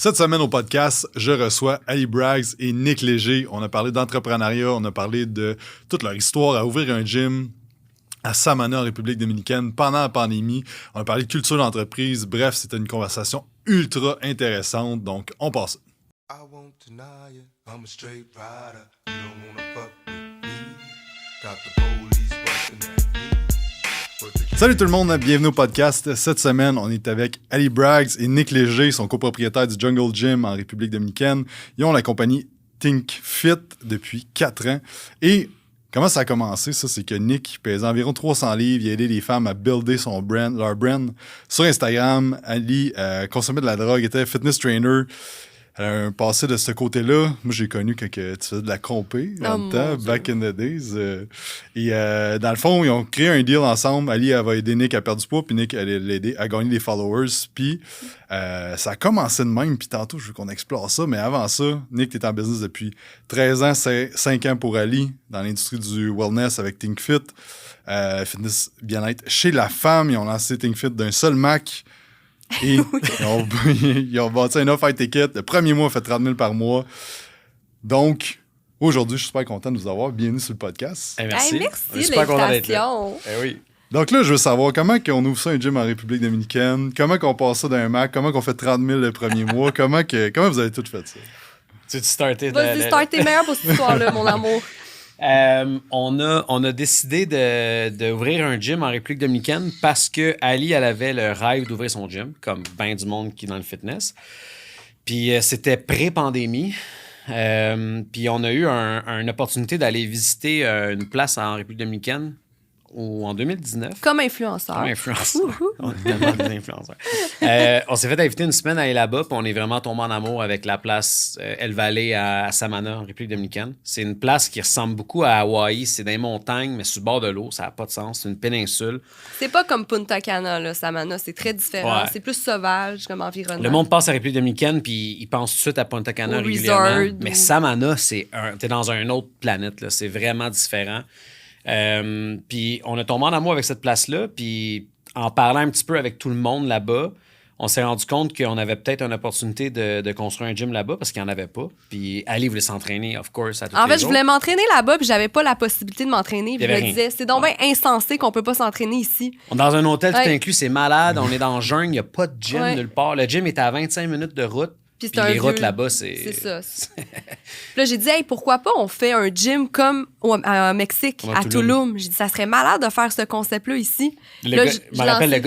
Cette semaine au podcast, je reçois Ali Braggs et Nick Léger. On a parlé d'entrepreneuriat, on a parlé de toute leur histoire à ouvrir un gym à Samana, en République dominicaine, pendant la pandémie. On a parlé de culture d'entreprise. Bref, c'était une conversation ultra intéressante, donc on passe. I won't deny it. I'm a straight rider. You don't wanna fuck with me. Got the police busting at me. Salut tout le monde, bienvenue au podcast. Cette semaine, on est avec Ali Braggs et Nick Léger, son copropriétaire du Jungle Gym en République dominicaine. Ils ont la compagnie Think Fit depuis 4 ans. Et comment ça a commencé, ça? C'est que Nick pesait environ 300 livres. Il a aidé les femmes à builder leur brand. Sur Instagram, Ali consommait de la drogue, était fitness trainer. Elle a un passé de ce côté-là. Moi, j'ai connu quand tu faisais de la compé en même temps, back in the days. Dans le fond, ils ont créé un deal ensemble. Ali, elle va aider Nick à perdre du poids, puis Nick allait l'aider à gagner des followers. Puis ça a commencé de même, puis tantôt, je veux qu'on explore ça. Mais avant ça, Nick, t'es en business depuis 13 ans, c'est 5 ans pour Ali, dans l'industrie du wellness avec Think Fit. Fitness bien-être chez la femme. Ils ont lancé Think Fit d'un seul Mac. Et ils ont bâti un off-high ticket. Le premier mois, on fait 30 000 par mois. Donc, aujourd'hui, je suis super content de vous avoir. Bienvenue sur le podcast. Merci. Merci de l'invitation. Oui. Donc là, je veux savoir comment on ouvre ça un gym en République dominicaine, comment qu'on passe ça d'un Mac, comment qu'on fait 30 000 le premier mois, comment vous avez tout fait ça? Tu startais Vas-y, starter meilleur pour cette histoire-là, mon amour. On a décidé d'ouvrir un gym en République dominicaine parce que Ali, elle avait le rêve d'ouvrir son gym, comme bien du monde qui est dans le fitness. Puis c'était pré-pandémie. Puis on a eu une opportunité d'aller visiter une place en République dominicaine en 2019. Comme influenceur. On est tellement des influenceurs. On s'est fait inviter une semaine à aller là-bas, puis on est vraiment tombé en amour avec la place El Valle à Samana, en République dominicaine. C'est une place qui ressemble beaucoup à Hawaï. C'est dans les montagnes, mais sur le bord de l'eau. Ça n'a pas de sens. C'est une péninsule. C'est pas comme Punta Cana, là, Samana. C'est très différent. Ouais. C'est plus sauvage comme environnement. Le monde passe à la République dominicaine, puis il pense tout de suite à Punta Cana Au régulièrement. resort, Mais Samana, t'es dans une autre planète. Là. C'est vraiment différent. Puis on a tombé en amour avec cette place-là, puis en parlant un petit peu avec tout le monde là-bas, on s'est rendu compte qu'on avait peut-être une opportunité de construire un gym là-bas parce qu'il n'y en avait pas. Puis Ali voulait s'entraîner, of course, à tous les jours. En fait, je voulais m'entraîner là-bas, puis j'avais pas la possibilité de m'entraîner. Puis je me rien. disais, c'est donc bien insensé qu'on peut pas s'entraîner ici. On est dans un hôtel tout Ouais. inclus, c'est malade, on est dans le jungle, il n'y a pas de gym Ouais. nulle part. Le gym est à 25 minutes de route. Puis Puis c'est un les routes vieux- là-bas, c'est... C'est ça. Puis là, j'ai dit, hey, pourquoi pas on fait un gym comme au Mexique, Comme à Tulum. J'ai dit, ça serait malade de faire ce concept-là ici. Le Là, gars, je me rappelle, lançais- le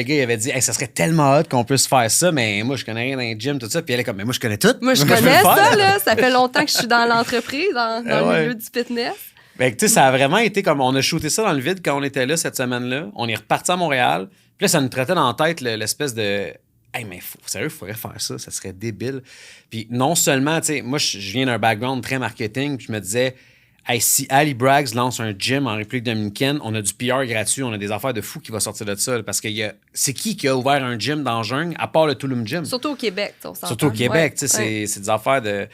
gars, il avait dit, hey, ça serait tellement hot qu'on puisse faire ça, mais moi, je connais rien dans les gyms, tout ça. Puis elle est comme, mais moi, je connais tout. Moi, je peux connais le faire. ça, là. Ça fait longtemps que je suis dans l'entreprise, dans le ouais. milieu du fitness. Fait que, tu sais, ça a vraiment été comme, on a shooté ça dans le vide quand on était là cette semaine-là. On est reparti à Montréal. Puis là, ça nous traitait dans la tête l'espèce de, hey, mais sérieux, il faudrait faire ça, ça serait débile. Puis non seulement, tu sais, moi, je viens d'un background très marketing, puis je me disais, hey, si Ali Braggs lance un gym en République dominicaine, on a du PR gratuit, on a des affaires de fou qui vont sortir de ça. Là, parce que c'est qui a ouvert un gym dans le jungle, à part le Tulum Gym? Surtout au Québec, on s'entend. Surtout au Québec, Ouais, tu sais, ouais. c'est des affaires de...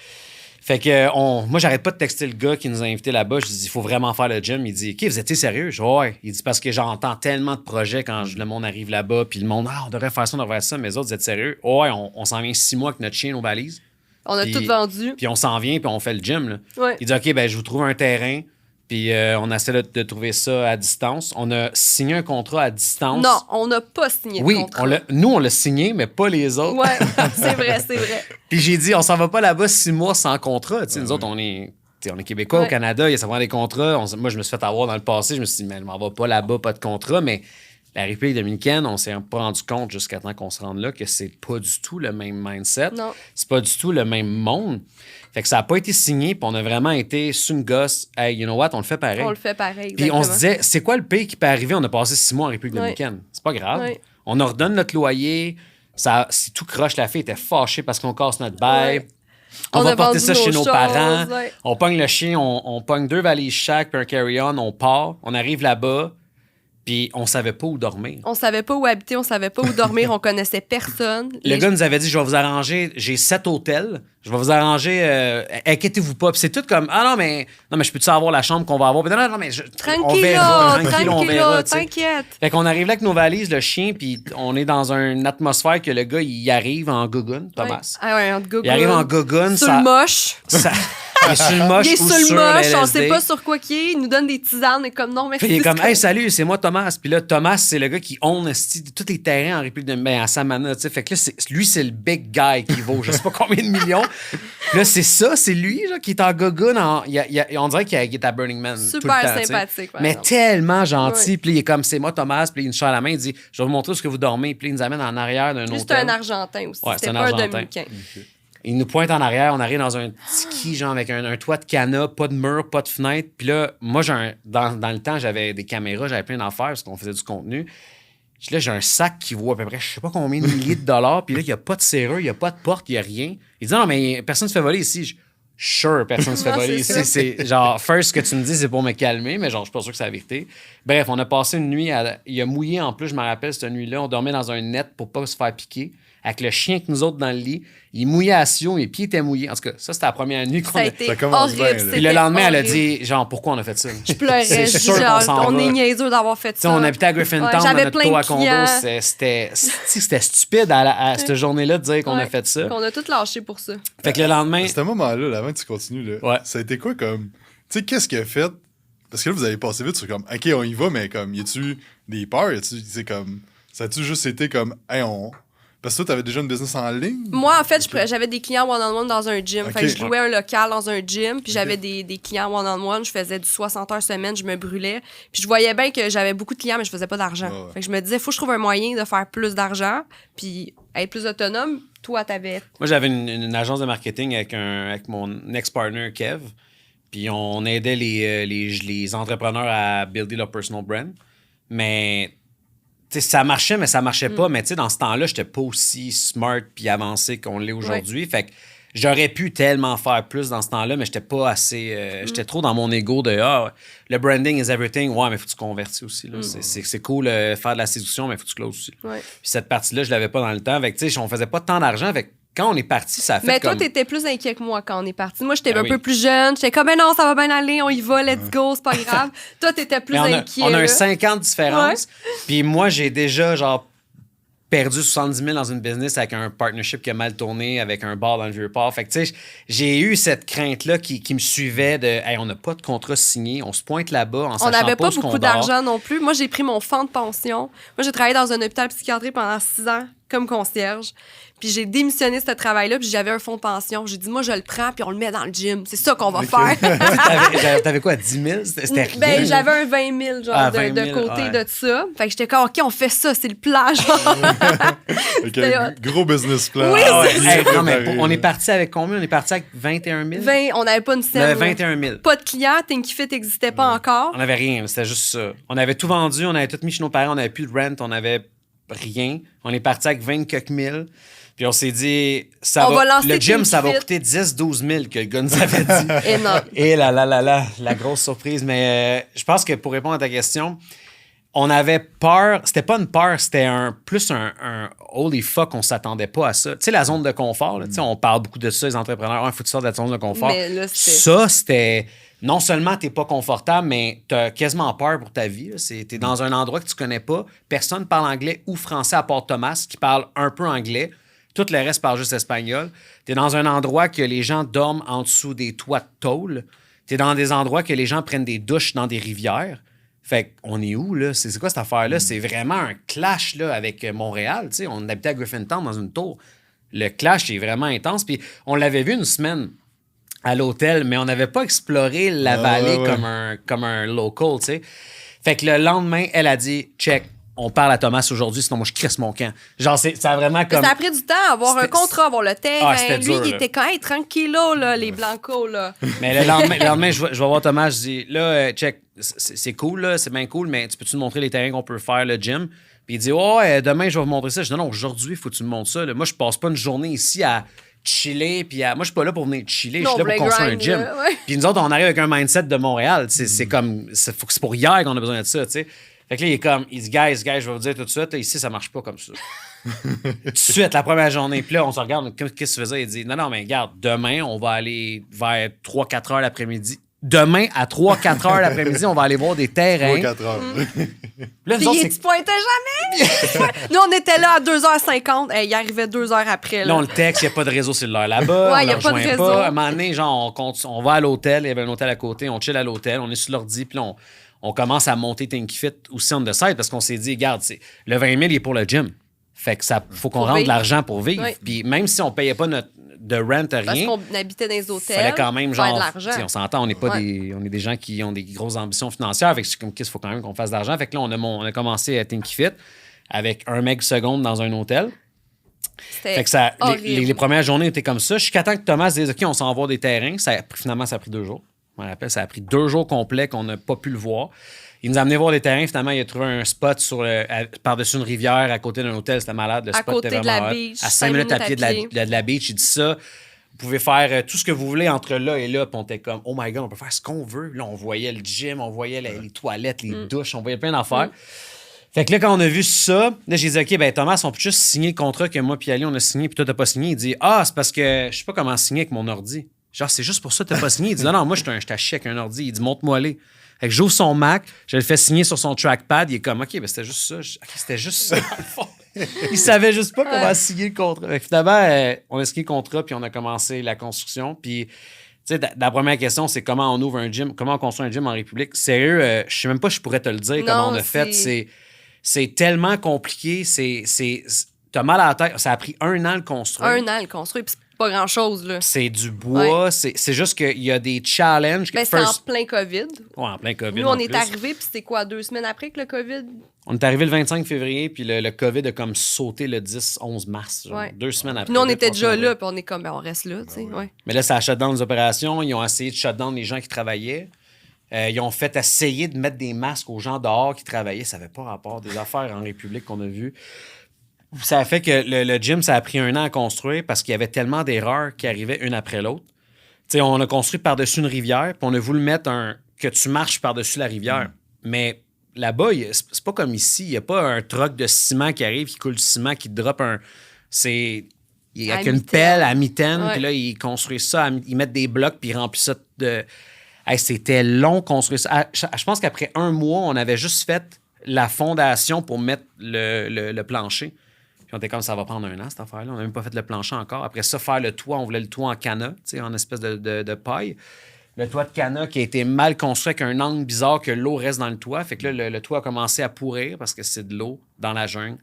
Fait que moi, j'arrête pas de texter le gars qui nous a invités là-bas. Je dis, il faut vraiment faire le gym. Il dit, OK, vous êtes sérieux? Je dis, ouais. Il dit, parce que j'entends tellement de projets quand le monde arrive là-bas, puis le monde, on devrait faire ça, on devrait faire ça. Mais les autres, vous êtes sérieux? Ouais, on s'en vient 6 mois avec notre chien, nos valises. On a Puis- tout vendu. Puis on s'en vient, puis on fait le gym. Là. Ouais. Il dit, OK, ben je vous trouve un terrain. Puis on essaie de trouver ça à distance. On a signé un contrat à distance. Non, on n'a pas signé de Oui, contrat. nous, on l'a signé, mais pas les autres. Ouais, c'est vrai, c'est vrai. Puis j'ai dit, on s'en va pas là-bas 6 mois sans contrat. Tu sais, nous autres, on est Québécois Ouais. au Canada, il y a souvent des contrats. Moi, je me suis fait avoir dans le passé. Je me suis dit, mais je m'en vais pas là-bas, pas de contrat. Mais la République dominicaine, on s'est pas rendu compte jusqu'à temps qu'on se rende là que c'est pas du tout le même mindset. Non. C'est pas du tout le même monde. Fait que ça a pas été signé, puis on a vraiment été sur une gosse. Hey, you know what, on le fait pareil. On le fait pareil. Puis on se exactement. disait, c'est quoi le pays qui peut arriver? On a passé 6 mois en République Ouais. dominicaine. C'est pas grave. Ouais. On leur donne notre loyer. C'est tout croche. La fille était fâchée parce qu'on casse notre bail. Ouais. On On va a porter vendu ça chez nos nos choses, parents. ouais. On pogne le chien, on pogne 2 valises chaque, puis un carry-on, on part. On arrive là-bas. Puis on savait pas où dormir. On savait pas où habiter, on savait pas où dormir, on connaissait personne. Le gars nous avait dit, je vais vous arranger, j'ai 7 hôtels, je vais vous arranger, inquiétez-vous pas. Puis c'est tout comme, non, mais je peux-tu avoir la chambre qu'on va avoir? Puis non, mais on verra, on verra. T'inquiète. Fait qu'on arrive là avec nos valises, le chien, puis on est dans une atmosphère que le gars, il arrive en gogoune, Thomas. Ah ouais, en gogoune. Il arrive en gogoune. Sur le moche. Il est sur le moche il est ou sur le moche, LSD. on sait pas sur quoi qu'il est. Il nous donne des tisanes et comme non, merci. Puis il est comme, hey, salut, c'est moi Thomas. Puis là, Thomas, c'est le gars qui own tous les terrains en République de à Samana. Fait que là, lui, c'est le big guy qui vaut je sais pas combien de millions. Puis là, c'est lui genre, qui est en gogoune. On dirait qu'il est à Burning Man. Super tout le temps, sympathique. mais tellement gentil. Oui. Puis il est comme, c'est moi Thomas. Puis il nous serre la main. Il dit, je vais vous montrer où ce que vous dormez. Puis il nous amène en arrière d'un hôtel. C'est un Argentin aussi. Ouais, c'est pas un Dominicain. Okay. Il nous pointe en arrière, on arrive dans un tiki, genre avec un toit de canna, pas de mur, pas de fenêtre. Puis là, moi, dans le temps, j'avais des caméras, j'avais plein d'affaires parce qu'on faisait du contenu. Là, j'ai un sac qui vaut à peu près, je sais pas combien de milliers de dollars. Puis là, il n'y a pas de serrure, il n'y a pas de porte, il n'y a rien. Il dit, non, mais personne ne se fait voler ici. Sure, personne ne se fait voler ici. C'est genre, first, ce que tu me dis, c'est pour me calmer, mais genre, je suis pas sûr que c'est la vérité. Bref, on a passé une nuit, il a mouillé en plus, je me rappelle, cette nuit-là. On dormait dans un net pour pas se faire piquer. Avec le chien que nous autres dans le lit. Il mouillait à Sion, mes pieds étaient mouillés. En tout cas, ça, c'était la première nuit qu'on a... Ça commence horrible. Bien, puis le lendemain, elle a dit, genre, pourquoi on a fait ça? Je pleurais. On est niaiseux d'avoir fait ça. On habitait à Griffintown, dans notre toit à condo. C'était stupide cette journée-là de dire qu'on a fait ça. On a tout lâché pour ça. Fait que le lendemain... À ce moment-là, avant que tu continues, là, ça a été quoi comme... Tu sais, qu'est-ce qu'il a fait? Parce que là, vous avez passé vite sur comme, OK, on y va, mais comme, y a-tu des peurs? C'est comme... Ça a-tu juste été comme, hey, Parce que toi, t'avais déjà une business en ligne? Moi, en fait, j'avais des clients one-on-one dans un gym. Fait que je louais un local dans un gym, puis j'avais des clients one-on-one. Je faisais du 60 heures semaine, je me brûlais. Puis je voyais bien que j'avais beaucoup de clients, mais je faisais pas d'argent. Ouais. Fait que je me disais, faut que je trouve un moyen de faire plus d'argent, puis être plus autonome. Toi, t'avais... Moi, j'avais une agence de marketing avec mon ex-partner, Kev. Puis on aidait les entrepreneurs à builder leur personal brand. Mais... T'sais, ça marchait, mais ça marchait pas. Mais dans ce temps-là, j'étais pas aussi smart puis avancé qu'on l'est aujourd'hui. Ouais. Fait que j'aurais pu tellement faire plus dans ce temps-là, mais j'étais pas assez... J'étais trop dans mon ego de « le branding is everything ». Ouais, mais faut que tu convertis aussi. Là. C'est cool faire de la séduction, mais faut que tu closes aussi. Ouais. Puis cette partie-là, je l'avais pas dans le temps. Fait que on faisait pas tant d'argent. Fait que quand on est parti, ça a fait mais toi, t'étais plus inquiet que moi quand on est parti. Moi, j'étais un peu plus jeune. J'étais comme, non, ça va bien aller, on y va, let's go, c'est pas grave. Toi, t'étais plus inquiet. On a un 5 ans de différence. Puis moi, j'ai déjà, genre, perdu 70 000 dans une business avec un partnership qui a mal tourné, avec un bar dans le Vieux-Port. Fait que, tu sais, j'ai eu cette crainte-là qui me suivait de, hey, on n'a pas de contrat signé, on se pointe là-bas en sachant pas on n'avait pas beaucoup beaucoup d'argent non plus. Moi, j'ai pris mon fonds de pension. Moi, j'ai travaillé dans un hôpital psychiatrique pendant 6 ans comme concierge. Puis j'ai démissionné ce travail-là, puis j'avais un fonds de pension. J'ai dit, moi, je le prends, puis on le met dans le gym. C'est ça qu'on va faire. T'avais quoi, 10 000? C'était rien? Ben, j'avais un 20 000, genre, 20 000, de côté de ça. Fait que j'étais comme, OK, on fait ça, c'est le plan, genre. Gros business plan. Oui, non, mais on est parti avec combien? On est parti avec 21 000? On n'avait pas une scène. On avait 21 000. Pas de clients, ThinkyFit n'existait pas encore. On n'avait rien, c'était juste ça. On avait tout vendu, on avait tout mis chez nos parents, on n'avait plus de rent, on n'avait rien. On est parti avec 20 quelques mille. Puis on s'est dit, le gym, ça va coûter 10-12 000 que le gars nous avait dit. Énorme. Et la grosse surprise. Mais je pense que pour répondre à ta question, on avait peur. C'était pas une peur, c'était plus un holy fuck, on s'attendait pas à ça. Tu sais, la zone de confort, là, on parle beaucoup de ça, les entrepreneurs, il faut que tu sortes de la zone de confort. Mais là, ça, c'était... Non seulement t'es pas confortable, mais t'as quasiment peur pour ta vie. T'es dans un endroit que tu connais pas. Personne parle anglais ou français à part Thomas, qui parle un peu anglais. Tout le reste parle juste espagnol. T'es dans un endroit que les gens dorment en dessous des toits de tôle. T'es dans des endroits que les gens prennent des douches dans des rivières. Fait qu'on est où, là? C'est quoi cette affaire-là? C'est vraiment un clash là, avec Montréal. T'sais, on habitait à Griffintown dans une tour. Le clash est vraiment intense. Puis on l'avait vu une semaine à l'hôtel, mais on n'avait pas exploré la vallée comme un local, tu sais. Fait que le lendemain, elle a dit « Check, on parle à Thomas aujourd'hui, sinon moi je crisse mon camp. » Genre, ça a vraiment comme... Ça a pris du temps, avoir un contrat, avoir le terrain. Lui, dur, il était quand même tranquillo, là, les blancos, là. Mais le lendemain je vais voir Thomas, je dis « Là, check, c'est cool, là, c'est bien cool, mais tu peux-tu me montrer les terrains qu'on peut faire, le gym? » Puis il dit « Oh, demain, je vais vous montrer ça. » Je dis « Non, aujourd'hui, il faut que tu me montres ça. Là. Moi, je passe pas une journée ici à... chiller, puis moi je suis pas là pour venir chiller, je suis là pour construire un gym. Puis nous autres, on arrive avec un mindset de Montréal, c'est comme c'est pour hier qu'on a besoin de ça, tu sais. Fait que là, il dit, guys, je vais vous dire tout de suite, là, ici, ça marche pas comme ça. Tout de suite, la première journée. Puis là, on se regarde, qu'est-ce que tu faisais? Il dit, non, mais regarde, demain, on va aller vers 3-4 heures l'après-midi. Demain, à 3-4 heures l'après-midi, on va aller voir des terrains. 3-4 heures. Là, Puis tu pointais jamais. Nous, on était là à 2h50. Il arrivait 2 heures après. Là, on le texte, il n'y a pas de réseau cellulaire là-bas. Ouais, on y a le pas de rejoint réseau. pas. À un moment donné, genre, on va à l'hôtel. Il y avait un hôtel à côté. On chill à l'hôtel. On est sur l'ordi. Puis là, on commence à monter ThinkFit aussi on the side parce qu'on s'est dit, regarde, le 20 000 il est pour le gym. Fait que faut qu'on Pour rentre de vivre. l'argent pour vivre. Oui. Puis même si on payait pas de rent, Parce rien, qu'on habitait dans les il hôtels. fallait quand même, faire genre, de l'argent. t'sais, on s'entend, on n'est pas Ouais. on est des gens qui ont des grosses ambitions financières. Fait que c'est comme, qu'il faut quand même qu'on fasse de l'argent. Fait que là, on a commencé à ThinkFit avec 1 meg seconde dans un hôtel. C'était Fait que ça, horrible. les premières journées étaient comme ça. Jusqu'à temps que Thomas dise, OK, on s'en va des terrains. Finalement, ça a pris 2 jours. Je me rappelle, ça a pris 2 jours complets qu'on n'a pas pu le voir. Il nous a amené voir des terrains. Finalement, il a trouvé un spot par-dessus une rivière à côté d'un hôtel. C'était malade. Le À spot côté était de la vraiment hot. beach, À 5 5 minutes à minutes pied de la beach. Il dit ça. Vous pouvez faire tout ce que vous voulez entre là et là. Puis on était comme, oh my God, on peut faire ce qu'on veut. Là, on voyait le gym, on voyait les toilettes, les douches, on voyait plein d'affaires. Fait que là, quand on a vu ça, là, j'ai dit, OK, ben Thomas, on peut juste signer le contrat que moi puis Ali, on a signé, puis toi, t'as pas signé. Il dit, c'est parce que je sais pas comment signer avec mon ordi. Genre, c'est juste pour ça que t'as pas signé. Il dit, non, moi, je suis à chier avec un ordi. Il dit, montre-moi les. Fait que j'ouvre son Mac, je le fais signer sur son trackpad. Il est comme, OK, ben c'était juste ça. OK, c'était juste ça, dans le fond. Il savait juste pas comment signer le contrat. Fait que finalement, on a signé le contrat, puis on a commencé la construction. Puis, tu sais, la première question, c'est comment on ouvre un gym, comment on construit un gym en République. Sérieux, je sais même pas si je pourrais te le dire comment on a fait. C'est tellement compliqué. T'as mal à la tête. Ça a pris 1 an le construire. 1 an le construire, puis c'est pas grand-chose, là. C'est du bois. Ouais. C'est juste qu'il y a des challenges. Ben, c'était en plein COVID. Ouais, en plein COVID. Nous, on en est plus. arrivés, puis c'était quoi, 2 semaines après que le COVID? On est arrivé le 25 février, puis le COVID a comme sauté le 10-11 mars. Genre, Ouais. 2 semaines après. Puis nous, on était 2-3 déjà semaines là, après. puis on est comme, ben, on reste là, tu sais. Ouais. Mais là, ça a shut down les opérations. Ils ont essayé de shut down les gens qui travaillaient. Ils ont fait essayer de mettre des masques aux gens dehors qui travaillaient. Ça n'avait pas rapport. Des affaires en République qu'on a vues. Ça a fait que le gym, ça a pris 1 an à construire parce qu'il y avait tellement d'erreurs qui arrivaient une après l'autre. Tu sais, on a construit par-dessus une rivière, puis on a voulu mettre que tu marches par-dessus la rivière. Mais là-bas, c'est pas comme ici. Il n'y a pas un truck de ciment qui arrive, qui coule du ciment, qui te drop un... C'est... Il y a À qu'une mitaine. pelle à mitaine, Ouais. puis là, ils construisent ça, ils mettent des blocs, puis ils remplissent ça de... Hey, c'était long construire ça. Je pense qu'après 1 mois, on avait juste fait la fondation pour mettre le plancher. Puis on était comme, ça va prendre 1 an, cette affaire-là. On n'a même pas fait le plancher encore. Après ça, faire le toit, on voulait le toit en canna, tu sais, en espèce de paille. Le toit de canna qui a été mal construit avec un angle bizarre que l'eau reste dans le toit. Fait que là, le toit a commencé à pourrir parce que c'est de l'eau dans la jungle.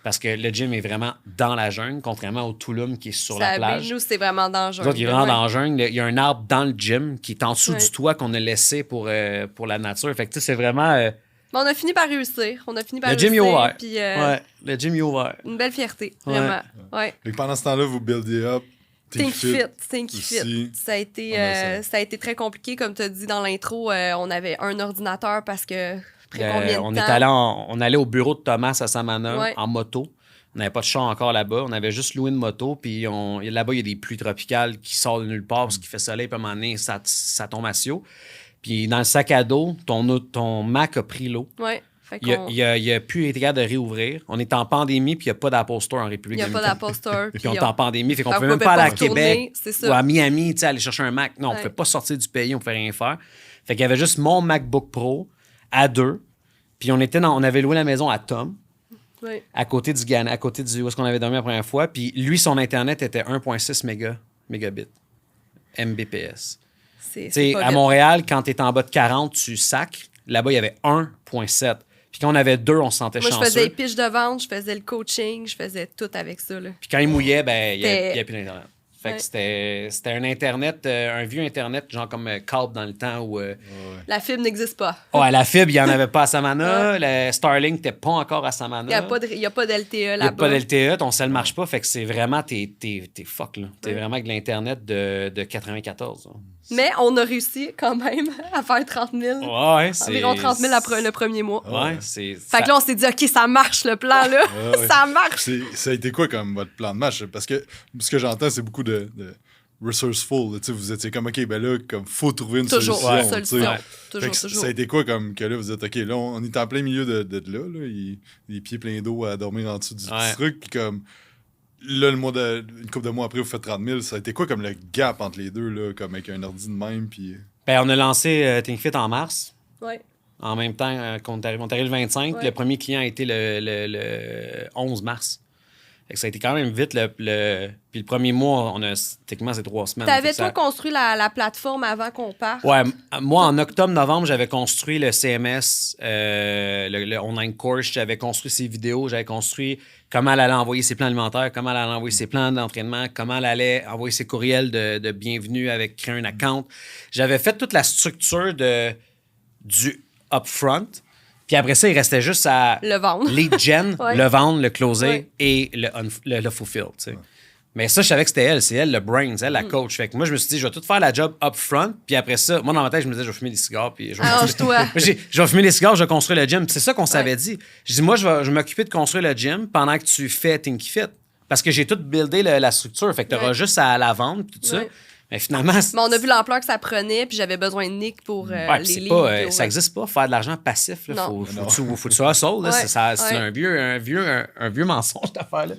Parce que le gym est vraiment dans la jungle, contrairement au Tulum qui est sur la plage. Nous, c'est vraiment dangereux. Nous autres, il est vraiment Ouais. dans la jungle. Il y a un arbre dans le gym qui est en dessous Ouais. du toit qu'on a laissé pour la nature. Fait que tu sais, c'est vraiment... Mais on a fini par réussir. le gym est ouvert. Puis, Ouais, le gym est ouvert. une belle fierté, Ouais. vraiment. Ouais. Fait que pendant ce temps-là, vous buildez up. Think Fit. aussi. Ça a été, Ah ben, ça a été très compliqué. Comme tu as dit dans l'intro, on avait un ordinateur parce que après combien de on temps? est allé on allait au bureau de Thomas à Samana Ouais. en moto. On n'avait pas de char encore là-bas. On avait juste loué une moto. Puis là-bas, il y a des pluies tropicales qui sortent de nulle part parce qu'il fait soleil. Puis à un moment donné, ça tombe à Sio. Puis dans le sac à dos, ton Mac a pris l'eau. Ouais. Fait Il qu'on- a pu être capable de réouvrir. On est en pandémie, puis il n'y a pas d'Apple Store en République il n'y a pas dominicaine. d'Apple Store. Puis on est en pandémie, fait qu'on Fait pouvait qu'on même peut pas aller pas à retourner, Québec c'est ça. ou à Miami, tu sais, aller chercher un Mac. Non, on ne Ouais. pouvait pas sortir du pays, on ne pouvait rien faire. Fait qu'il y avait juste mon MacBook Pro à 2. Puis on avait loué la maison à Tom, Ouais. à côté du Ghana, à côté où est-ce qu'on avait dormi la première fois. Puis lui, son Internet était 1,6 mégabits, Mbps. C'est Tu sais, pas à vite. Montréal, quand tu es en bas de 40, tu sacs. Là-bas, il y avait 1,7. Puis quand on avait 2, on se sentait Moi, je chanceux. faisais les pitches de vente, je faisais le coaching, je faisais tout avec ça. Là. Puis quand il mouillait, ben, il n'y C'était- avait plus d'Internet. Fait que Ouais. c'était un Internet, un vieux Internet, genre comme Calp dans le temps où... La fibre n'existe pas. à la fibre, il n'y en avait pas à Samana. Le Starlink n'était pas encore à Samana. Il n'y a pas d'LTE Il n'y a là-bas. pas d'LTE, ton cell ne marche pas. Fait que c'est vraiment... T'es fuck, là. T'es Ouais. vraiment avec l'Internet de 94. Là. Mais on a réussi quand même à faire 30 000. Ouais, c'est... Environ 30 000 le premier mois. Ouais, c'est... Fait que là, on s'est dit, OK, ça marche le plan, là. Ouais, ouais. Ça marche. Ça a été quoi comme votre plan de match? Parce que ce que j'entends, c'est beaucoup resourceful. Là, vous étiez comme, OK, ben là, comme, faut trouver une Toujours, solution. solution. Fait Toujours, que toujours. ça a été quoi comme que là, vous êtes, OK, là, on est en plein milieu de là, les pieds pleins d'eau à dormir en dessous du petit truc, puis comme, là, une couple de mois après, vous faites 30 000. Ça a été quoi comme le gap entre les deux, là, comme avec un ordi de même, puis... Ben, on a lancé ThinkFit en mars. Ouais. En même temps qu'on est arrivé le 25. Ouais. Le premier client a été le 11 mars. Fait que ça a été quand même vite. Puis le premier mois, techniquement, c'est 3 semaines. T'avais, Fait que toi, construit la plateforme avant qu'on parte? Ouais, moi, en octobre-novembre, j'avais construit le CMS, le online course, j'avais construit ses vidéos, j'avais construit comment elle allait envoyer ses plans alimentaires, comment elle allait envoyer ses plans d'entraînement, comment elle allait envoyer ses courriels de bienvenue avec créer un account. J'avais fait toute la structure du upfront. Puis après ça, il restait juste à Le vendre. lead gen, Ouais. le vendre, le closer Ouais. et le fulfill. Tu sais. Mais ça, je savais que c'était elle. C'est elle le brains, elle la coach. Fait que moi, je me suis dit, je vais tout faire la job up front. Puis après ça, moi, dans ma tête, je me disais, je vais fumer des cigares. Puis je vais Arrange-toi. je vais fumer des cigares, je vais construire le gym. Puis c'est ça qu'on s'avait dit. Je dis, moi, je vais m'occuper de construire le gym pendant que tu fais Think Fit. Parce que j'ai tout buildé la structure. Fait que tu auras Ouais. juste à la vendre, puis tout ça. Ouais. Mais finalement, Mais on a vu l'ampleur que ça prenait, puis j'avais besoin de Nick pour ouais, les puis c'est livres. pas, puis ça n'existe pas, faire de l'argent passif. Là. Non. Faut que tu hustles, là. Ouais, C'est ouais. un vieux mensonge, cette affaire-là.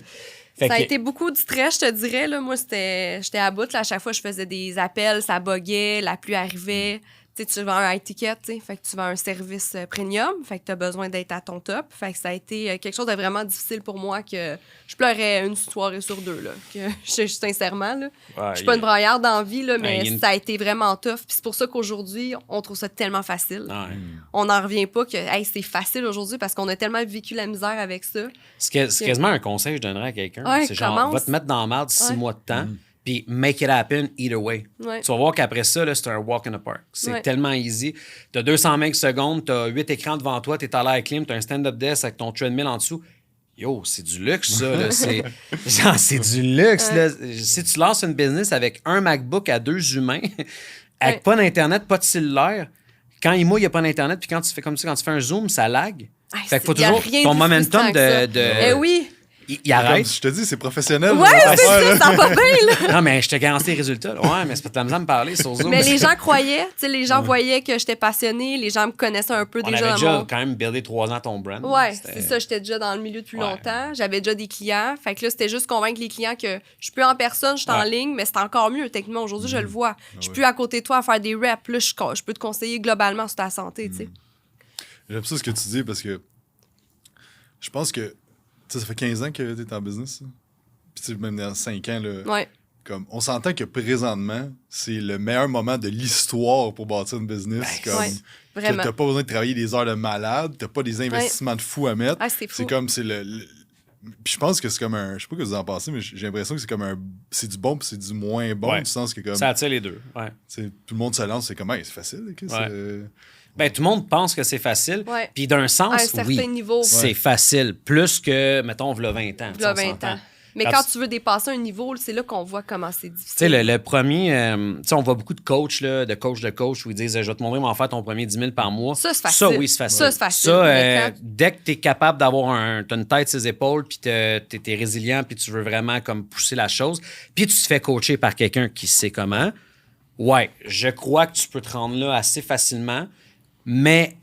Fait Ça a que- été beaucoup de stress, je te dirais. Là. Moi, j'étais à bout. Là. À chaque fois, je faisais des appels, ça buguait, la pluie arrivait. Tu sais, tu vends un high ticket, tu sais, fait que tu vends un service premium, fait que tu as besoin d'être à ton top. Fait que ça a été quelque chose de vraiment difficile pour moi que je pleurais une soirée sur deux, là. Que, sincèrement, là. Ouais, Je suis pas une braillarde dans la vie, là, mais Ouais, il y a une- ça a été vraiment tough. Puis c'est pour ça qu'aujourd'hui, on trouve ça tellement facile. Ouais. On n'en revient pas que hey, c'est facile aujourd'hui parce qu'on a tellement vécu la misère avec ça. C'est quasiment un conseil que je donnerais à quelqu'un. Ouais, c'est genre, commence. va te mettre dans la merde 6 Ouais. mois de temps, puis make it happen either way. Ouais. Tu vas voir qu'après ça, là, c'est un walk in the park. C'est Ouais. tellement easy. Tu as 200 mecs secondes, tu as 8 écrans devant toi, tu es à l'air clim, tu as un stand-up desk avec ton treadmill en dessous. Yo, c'est du luxe, ça. Là. C'est du luxe. Là. Si tu lances une business avec un MacBook à 2 humains, avec Ouais. pas d'Internet, pas de cellulaire, quand il mouille, il n'y a pas d'Internet, puis quand tu fais comme ça, quand tu fais un zoom, ça lag. Hey, Fait qu'il faut y a toujours rien ton de momentum frustrant que ça. de Oui. il Comme arrête. je te dis, c'est professionnel. Ouais, là, c'est l'affaire, ça, là. ça va bien, là. Non, mais je te garantis les résultats. là. Ouais, mais c'est pas de la misère à me parler sur Zoom. Mais les gens croyaient, tu sais, les gens voyaient que j'étais passionnée, les gens me connaissaient un peu On déjà avait dans déjà mon... quand même buildé 3 ans ton brand. Ouais, C'était- c'est ça, j'étais déjà dans le milieu depuis Ouais. longtemps, j'avais déjà des clients, fait que là, c'était juste convaincre les clients que je suis plus en personne, je suis en Ouais. ligne, mais c'est encore mieux, techniquement, aujourd'hui, je le vois. Je suis plus à côté de toi à faire des reps, là, je peux te conseiller globalement sur ta santé, tu sais. J'aime ça ce que tu dis parce que je pense que tu sais, ça fait 15 ans que tu es en business. Ça. Puis tu sais, même dans 5 ans, là, Ouais, comme, on s'entend que présentement, c'est le meilleur moment de l'histoire pour bâtir une business. Comme, ouais, que vraiment. t'as pas besoin de travailler des heures de malade, t'as pas des investissements de fou à mettre. Ah, c'est fou. C'est comme, Puis je pense que c'est comme un... Je sais pas ce que vous en pensez, mais j'ai l'impression que c'est comme un... C'est du bon puis c'est du moins bon, Ouais. du sens que comme... Ça attire les deux. Ouais. tu sais, tout le monde se lance, c'est comme, hey, c'est facile. Chris, Ouais. Ben, tout le monde pense que c'est facile. Ouais. Puis d'un sens, À un certain oui, niveau. c'est facile. Plus que, mettons, v'là 20 ans. tu sais, Là, on 20 s'entend. ans. Mais Quand quand tu- tu veux dépasser un niveau, c'est là qu'on voit comment c'est difficile. Tu sais, le premier, tu sais, on voit beaucoup de coachs, là, de coach, où ils disent je vais te montrer comment faire ton premier 10 000 par mois. Ça, c'est facile. Ça, oui, c'est facile. Ça, c'est facile. Ça, Mais quand- dès que tu es capable d'avoir t'as une tête sur ses épaules, puis tu es résilient, puis tu veux vraiment comme pousser la chose, puis tu te fais coacher par quelqu'un qui sait comment, ouais, je crois que tu peux te rendre là assez facilement, mais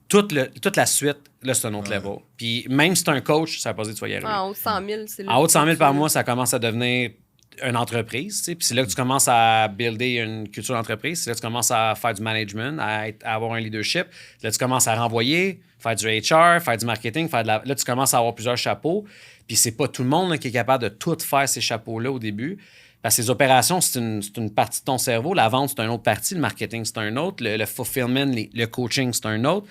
toute la suite, là, c'est un autre level. Puis même si tu es un coach, ça veut pas dire que tu vas y arriver. En haut de 100 000, c'est là. En haut de 100 000 par mois, ça commence à devenir une entreprise. Tu sais. Puis c'est là que tu commences à builder une culture d'entreprise. C'est là que tu commences à faire du management, à avoir un leadership. Là, tu commences à renvoyer, faire du HR, faire du marketing. Là, tu commences à avoir plusieurs chapeaux. Puis c'est pas tout le monde là, qui est capable de tout faire ces chapeaux-là au début. Parce que les opérations, c'est une partie de ton cerveau. La vente, c'est une autre partie. Le marketing, c'est un autre. Le fulfillment, le coaching, c'est un autre.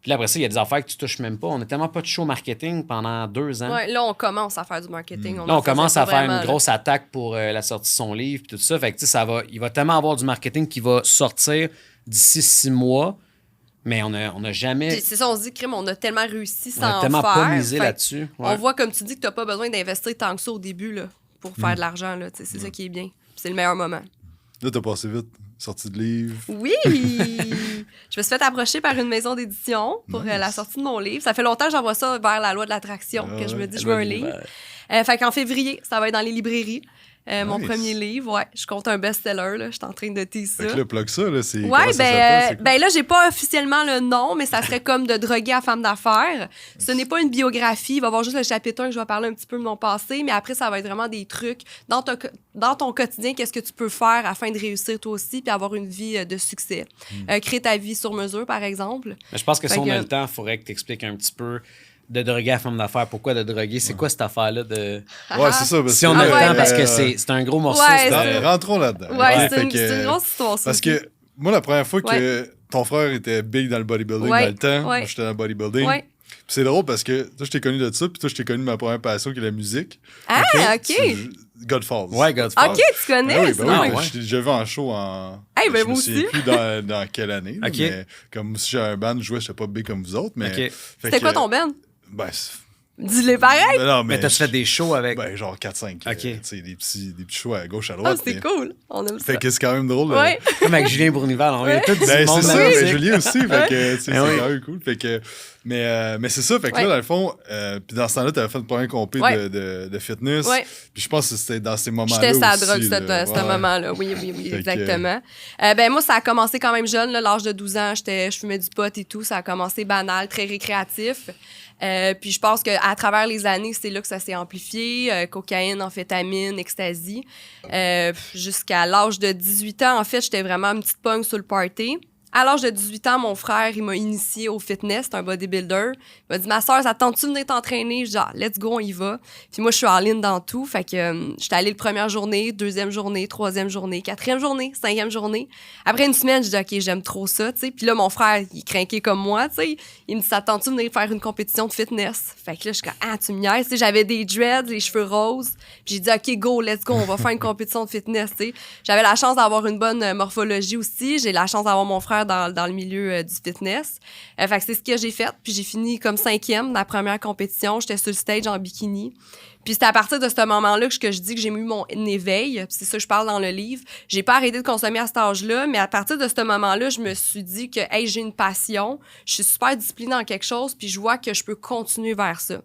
Puis là, après ça, il y a des affaires que tu touches même pas. On n'a tellement pas de show marketing pendant 2 ans. Ouais, là, on commence à faire du marketing. Là, en on commence faisait à pas faire vraiment, une grosse attaque pour la sortie de son livre et tout ça. Fait que, tu sais, il va tellement avoir du marketing qui va sortir d'ici 6 mois, mais on a jamais... Puis c'est ça, on se dit, crime, on a tellement réussi On sans a tellement faire. pas misé Fait que là-dessus. Ouais. On voit, comme tu dis, que tu n'as pas besoin d'investir tant que ça au début là, pour faire de l'argent. Là, tu sais, c'est ça qui est bien. Puis c'est le meilleur moment. Là, t'as passé vite. Sortie de livre. Oui! Je me suis fait approcher par une maison d'édition pour la sortie de mon livre. Ça fait longtemps que j'envoie ça vers la loi de l'attraction, que je me dis, je veux un livre. Fait qu'en février, ça va être dans les librairies. Mon Nice. premier livre, ouais. Je compte un best-seller, là. Je suis en train de teaser Fait ça. que là, plug ça, là, c'est... Ouais, comment ça s'appelle, c'est quoi? ben là, j'ai pas officiellement le nom, mais ça serait comme de droguer à femme d'affaires. Ce n'est pas une biographie. Il va y avoir juste le chapitre 1 que je vais parler un petit peu de mon passé, mais après, ça va être vraiment des trucs dans ton quotidien, qu'est-ce que tu peux faire afin de réussir toi aussi puis avoir une vie de succès. Créer ta vie sur mesure, par exemple. Mais je pense que si Fait on a que- le temps, il faudrait que tu expliques un petit peu de droguer à femme d'affaires. Pourquoi de droguer? C'est quoi cette affaire-là de... Ouais, c'est ça. Parce Si on que a le là, temps, parce que c'est un gros morceau. Ouais, c'est, Rentrons là-dedans. Ouais, Ok, c'est fait une, que- c'est une grosse histoire, ça Parce aussi. que moi, la première fois que ton frère était big dans le bodybuilding Ouais, dans le temps, ouais. moi, j'étais dans le bodybuilding. Ouais. Puis c'est drôle parce que toi, je t'ai connu de ça, puis toi, je t'ai connu de ma première passion qui est la musique. Ah, OK. Godfalls. Ouais, Godfall. OK, tu connais, Ben oui, c'est ben bon. oui, ouais. je t'ai déjà vu en show en... Hey, ben je me moi souviens aussi. plus dans quelle année, là, Ok. mais comme si j'avais un band, je jouais, j'étais pas big comme vous autres, mais... Ok. fait C'était que- quoi ton band? Ben, Dis-le pareil. non, Mais t'as fait des shows avec... Ben, genre 4-5. Ok. Tu sais, des petits shows à gauche, à Ah, droite. c'est mais- cool. On aime ça. Fait que c'est quand même drôle. Ouais. Comme avec Julien Bournival. On est tous du Ben, monde c'est de ça, la mais musique. Julien aussi, fait que tu sais, Ben c'est oui. quand même cool. Fait que, mais c'est ça, fait que Ouais. là, dans le fond, puis dans ce temps-là, t'avais fait le premier compé Ouais. de fitness. Ouais. Puis je pense que c'était dans ces moments-là. J'étais sa aussi, drogue, là. ce Ouais. moment-là. Oui, oui, oui, Fait que- exactement. Ben, moi, ça a commencé quand même jeune, là, l'âge de 12 ans. Je fumais du pot et tout. Ça a commencé banal, très récréatif. Puis je pense qu'à travers les années, c'est là que ça s'est amplifié. Cocaïne, amphétamine, ecstasy. Jusqu'à l'âge de 18 ans, en fait, j'étais vraiment une petite pogne sur le party. À l'âge de 18 ans, mon frère, il m'a initié au fitness. C'est un bodybuilder. Il m'a dit, ma soeur, ça te tente-tu de venir t'entraîner? Je dis, ah, let's go, on y va. Puis moi, je suis en ligne dans tout. Fait que j'étais allée la première journée, deuxième journée, troisième journée, quatrième journée, cinquième journée. Après une semaine, je dis, OK, j'aime trop ça, tu sais. Puis là, mon frère, il craquait comme moi, tu sais. Il me dit, ça te tente-tu de venir faire une compétition de fitness? Fait que là, je suis comme, ah, tu me niaises, tu sais. J'avais des dreads, les cheveux roses. Puis j'ai dit, OK, go, let's go, on va faire une compétition de fitness, tu sais. J'avais la chance d'avoir une bonne morphologie aussi. J'ai la chance d'avoir mon frère dans le milieu du fitness. Fait que c'est ce que j'ai fait. Puis j'ai fini comme 5e dans la première compétition. J'étais sur le stage en bikini. Puis c'est à partir de ce moment-là que je dis que j'ai eu mon éveil. Puis c'est ça que je parle dans le livre. J'ai pas arrêté de consommer à cet âge-là, mais à partir de ce moment-là, je me suis dit que, hey, j'ai une passion. Je suis super disciplinée dans quelque chose, puis je vois que je peux continuer vers ça.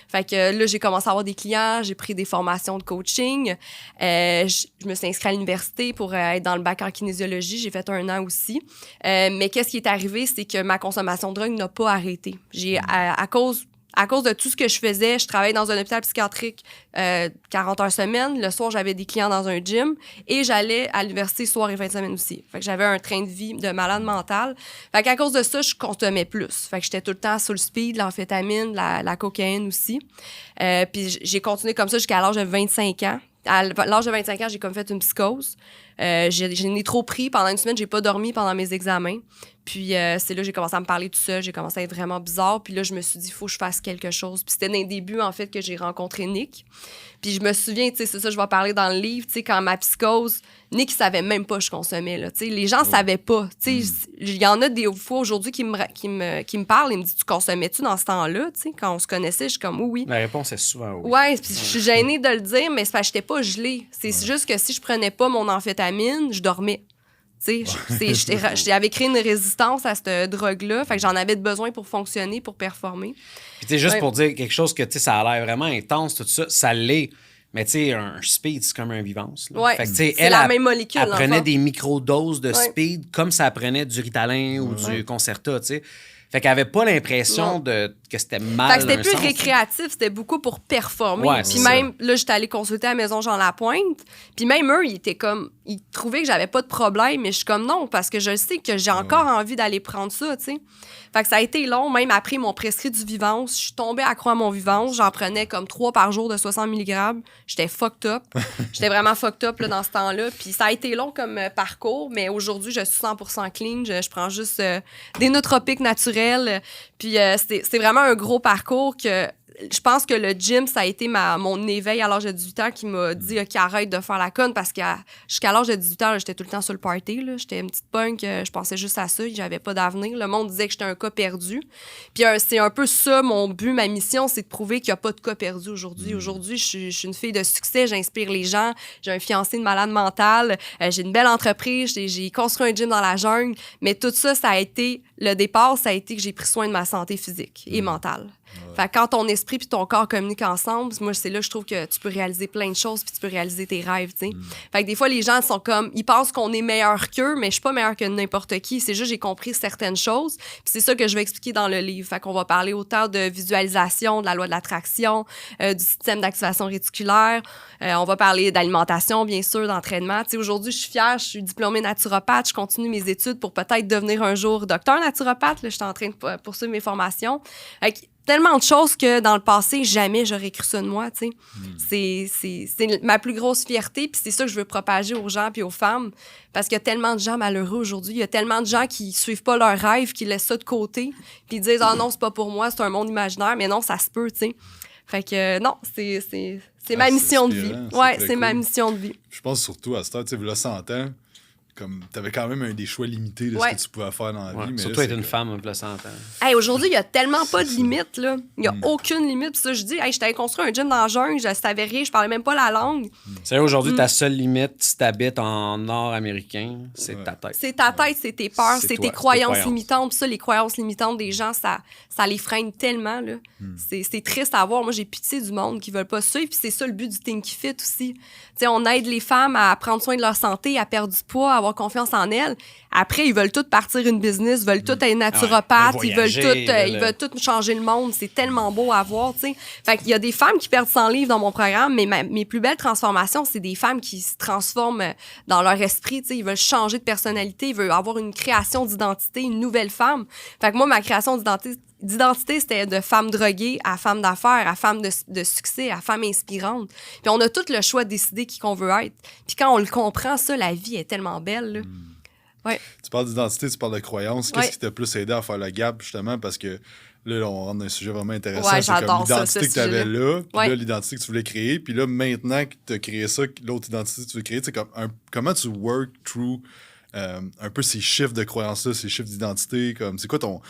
Fait que là, j'ai commencé à avoir des clients, j'ai pris des formations de coaching. Je me suis inscrite à l'université pour être dans le bac en kinésiologie. J'ai fait 1 an aussi. Mais qu'est-ce qui est arrivé, c'est que ma consommation de drogue n'a pas arrêté. À cause de tout ce que je faisais, je travaillais dans un hôpital psychiatrique 40 heures semaine. Le soir, j'avais des clients dans un gym et j'allais à l'université soir et fin de semaine aussi. Fait que j'avais un train de vie de malade mental. Fait qu'à cause de ça, je consommais plus. Fait que j'étais tout le temps sur le speed, l'amphétamine, la cocaïne aussi. Puis j'ai continué comme ça jusqu'à l'âge de 25 ans. À l'âge de 25 ans, j'ai comme fait une psychose. J'en ai trop pris. Pendant une semaine, j'ai pas dormi pendant mes examens. Puis c'est là que j'ai commencé à me parler tout seul. J'ai commencé à être vraiment bizarre. Puis là, je me suis dit, il faut que je fasse quelque chose. Puis c'était dans les débuts, en fait, que j'ai rencontré Nick. Puis je me souviens, tu sais, c'est ça, je vais parler dans le livre, tu sais, quand ma psychose, Nick, il savait même pas que je consommais, là. Tu sais, les gens savaient pas. Tu sais, il y en a des fois aujourd'hui qui me parlent et me disent, tu consommais-tu dans ce temps-là? Tu sais, quand on se connaissait, je suis comme, oui. La réponse est souvent oui. Ouais, puis je suis gênée de le dire, mais c'est parce que j'étais pas gelée. C'est juste que si je prenais pas mon amphétamine, je dormais. Tu sais, j'avais créé une résistance à cette drogue-là, fait que j'en avais besoin pour fonctionner, pour performer. Puis tu sais, juste Ouais. pour dire quelque chose que, tu sais, ça a l'air vraiment intense, tout ça, ça l'est. Mais tu sais, un speed, c'est comme un vivance. Là. Ouais, Fait que, tu sais, c'est la même molécule, Elle dans le prenait fond. des micro-doses de Ouais. speed comme ça prenait du Ritalin ou du Concerta, tu sais. Fait qu'elle avait pas l'impression que c'était mal. Fait que c'était dans un plus sens, récréatif, c'était beaucoup pour performer. Ouais, Puis c'est ça. même, là, j'étais allée consulter à la Maison Jean Lapointe. Puis même eux, ils étaient comme, ils trouvaient que j'avais pas de problème, mais je suis comme non, parce que je sais que j'ai encore envie d'aller prendre ça, tu sais. Fait que ça a été long, même après mon prescrit du Vivance. Je suis tombée accro à mon Vivance. J'en prenais comme 3 par jour de 60 mg. J'étais fucked up. J'étais vraiment fucked up là, dans ce temps-là. Puis ça a été long comme parcours, mais aujourd'hui, je suis 100% clean. Je prends juste des nootropiques naturels. Puis c'est vraiment un gros parcours que je pense que le gym, ça a été mon éveil à l'âge de 18 ans qui m'a dit OK, arrête de faire la conne parce que jusqu'à l'âge de 18 ans, là, j'étais tout le temps sur le party. Là. J'étais une petite punk, je pensais juste à ça, j'avais pas d'avenir. Le monde disait que j'étais un cas perdu. Puis c'est un peu ça, mon but, ma mission, c'est de prouver qu'il n'y a pas de cas perdu aujourd'hui. Aujourd'hui, je suis une fille de succès, j'inspire les gens, j'ai un fiancé de malade mental, j'ai une belle entreprise, j'ai construit un gym dans la jungle, mais tout ça, ça a été, le départ, ça a été que j'ai pris soin de ma santé physique et mentale. Fait que quand ton esprit puis ton corps communiquent ensemble, moi, c'est là que je trouve que tu peux réaliser plein de choses puis tu peux réaliser tes rêves, tu sais. Fait que des fois, les gens sont comme... Ils pensent qu'on est meilleur qu'eux, mais je suis pas meilleur que n'importe qui. C'est juste j'ai compris certaines choses. Puis c'est ça que je vais expliquer dans le livre. Fait qu'on va parler autant de visualisation, de la loi de l'attraction, du système d'activation réticulaire. On va parler d'alimentation, bien sûr, d'entraînement. Tu sais, aujourd'hui, je suis fière, je suis diplômée naturopathe. Je continue mes études pour peut-être devenir un jour docteur naturopathe. Là, je suis en train de poursuivre mes formations. Fait que tellement de choses que dans le passé, jamais j'aurais cru ça de moi, tu sais. C'est ma plus grosse fierté, puis c'est ça que je veux propager aux gens puis aux femmes, parce qu'il y a tellement de gens malheureux aujourd'hui. Il y a tellement de gens qui suivent pas leurs rêves, qui laissent ça de côté, puis ils disent « Ah non, c'est pas pour moi, c'est un monde imaginaire. » Mais non, ça se peut, tu sais. Fait que non, c'est ma mission de vie. Ouais, c'est ma mission de vie. Je pense surtout à cette heure, tu sais, là, 100 ans, comme t'avais quand même des choix limités de ce que tu pouvais faire dans la vie. Mais surtout là, être une femme, un peu 100 ans. Hey, aujourd'hui, il y a tellement pas de limite, là. Il y a aucune limite. Puis ça, je dis, hey, je t'avais construit un gym dans la jungle, je savais rien, je parlais même pas la langue. C'est vrai, aujourd'hui, ta seule limite, si t'habites en nord-américain, c'est ta tête. C'est ta tête, c'est tes peurs, c'est tes toi, croyances limitantes. Puis ça, les croyances limitantes des gens, ça les freine tellement, là. C'est triste à voir. Moi, j'ai pitié du monde qui veulent pas suivre. Puis c'est ça le but du Think Fit aussi. Tu sais, on aide les femmes à prendre soin de leur santé, à perdre du poids, à avoir confiance en elles. Après, ils veulent tous partir une business, veulent tous être naturopathes, ils veulent tous changer le monde. C'est tellement beau à voir, tu sais. Fait qu'il y a des femmes qui perdent 100 livres dans mon programme, mais mes plus belles transformations, c'est des femmes qui se transforment dans leur esprit, tu sais. Ils veulent changer de personnalité, ils veulent avoir une création d'identité, une nouvelle femme. Fait que moi, ma création d'identité, c'était de femme droguée à femme d'affaires, à femme de succès, à femme inspirante. Puis on a tout le choix de décider qui qu'on veut être. Puis quand on le comprend, ça, la vie est tellement belle, là. Ouais. Tu parles d'identité, tu parles de croyance. Qu'est-ce qui t'a plus aidé à faire le gap, justement? Parce que là, on rentre dans un sujet vraiment intéressant. Ouais, c'est comme l'identité que tu avais là, puis là, l'identité que tu voulais créer. Puis là, maintenant que tu as créé ça, l'autre identité que tu veux créer, c'est comme comment tu work through un peu ces chiffres de croyance-là, ces chiffres d'identité? C'est quoi ton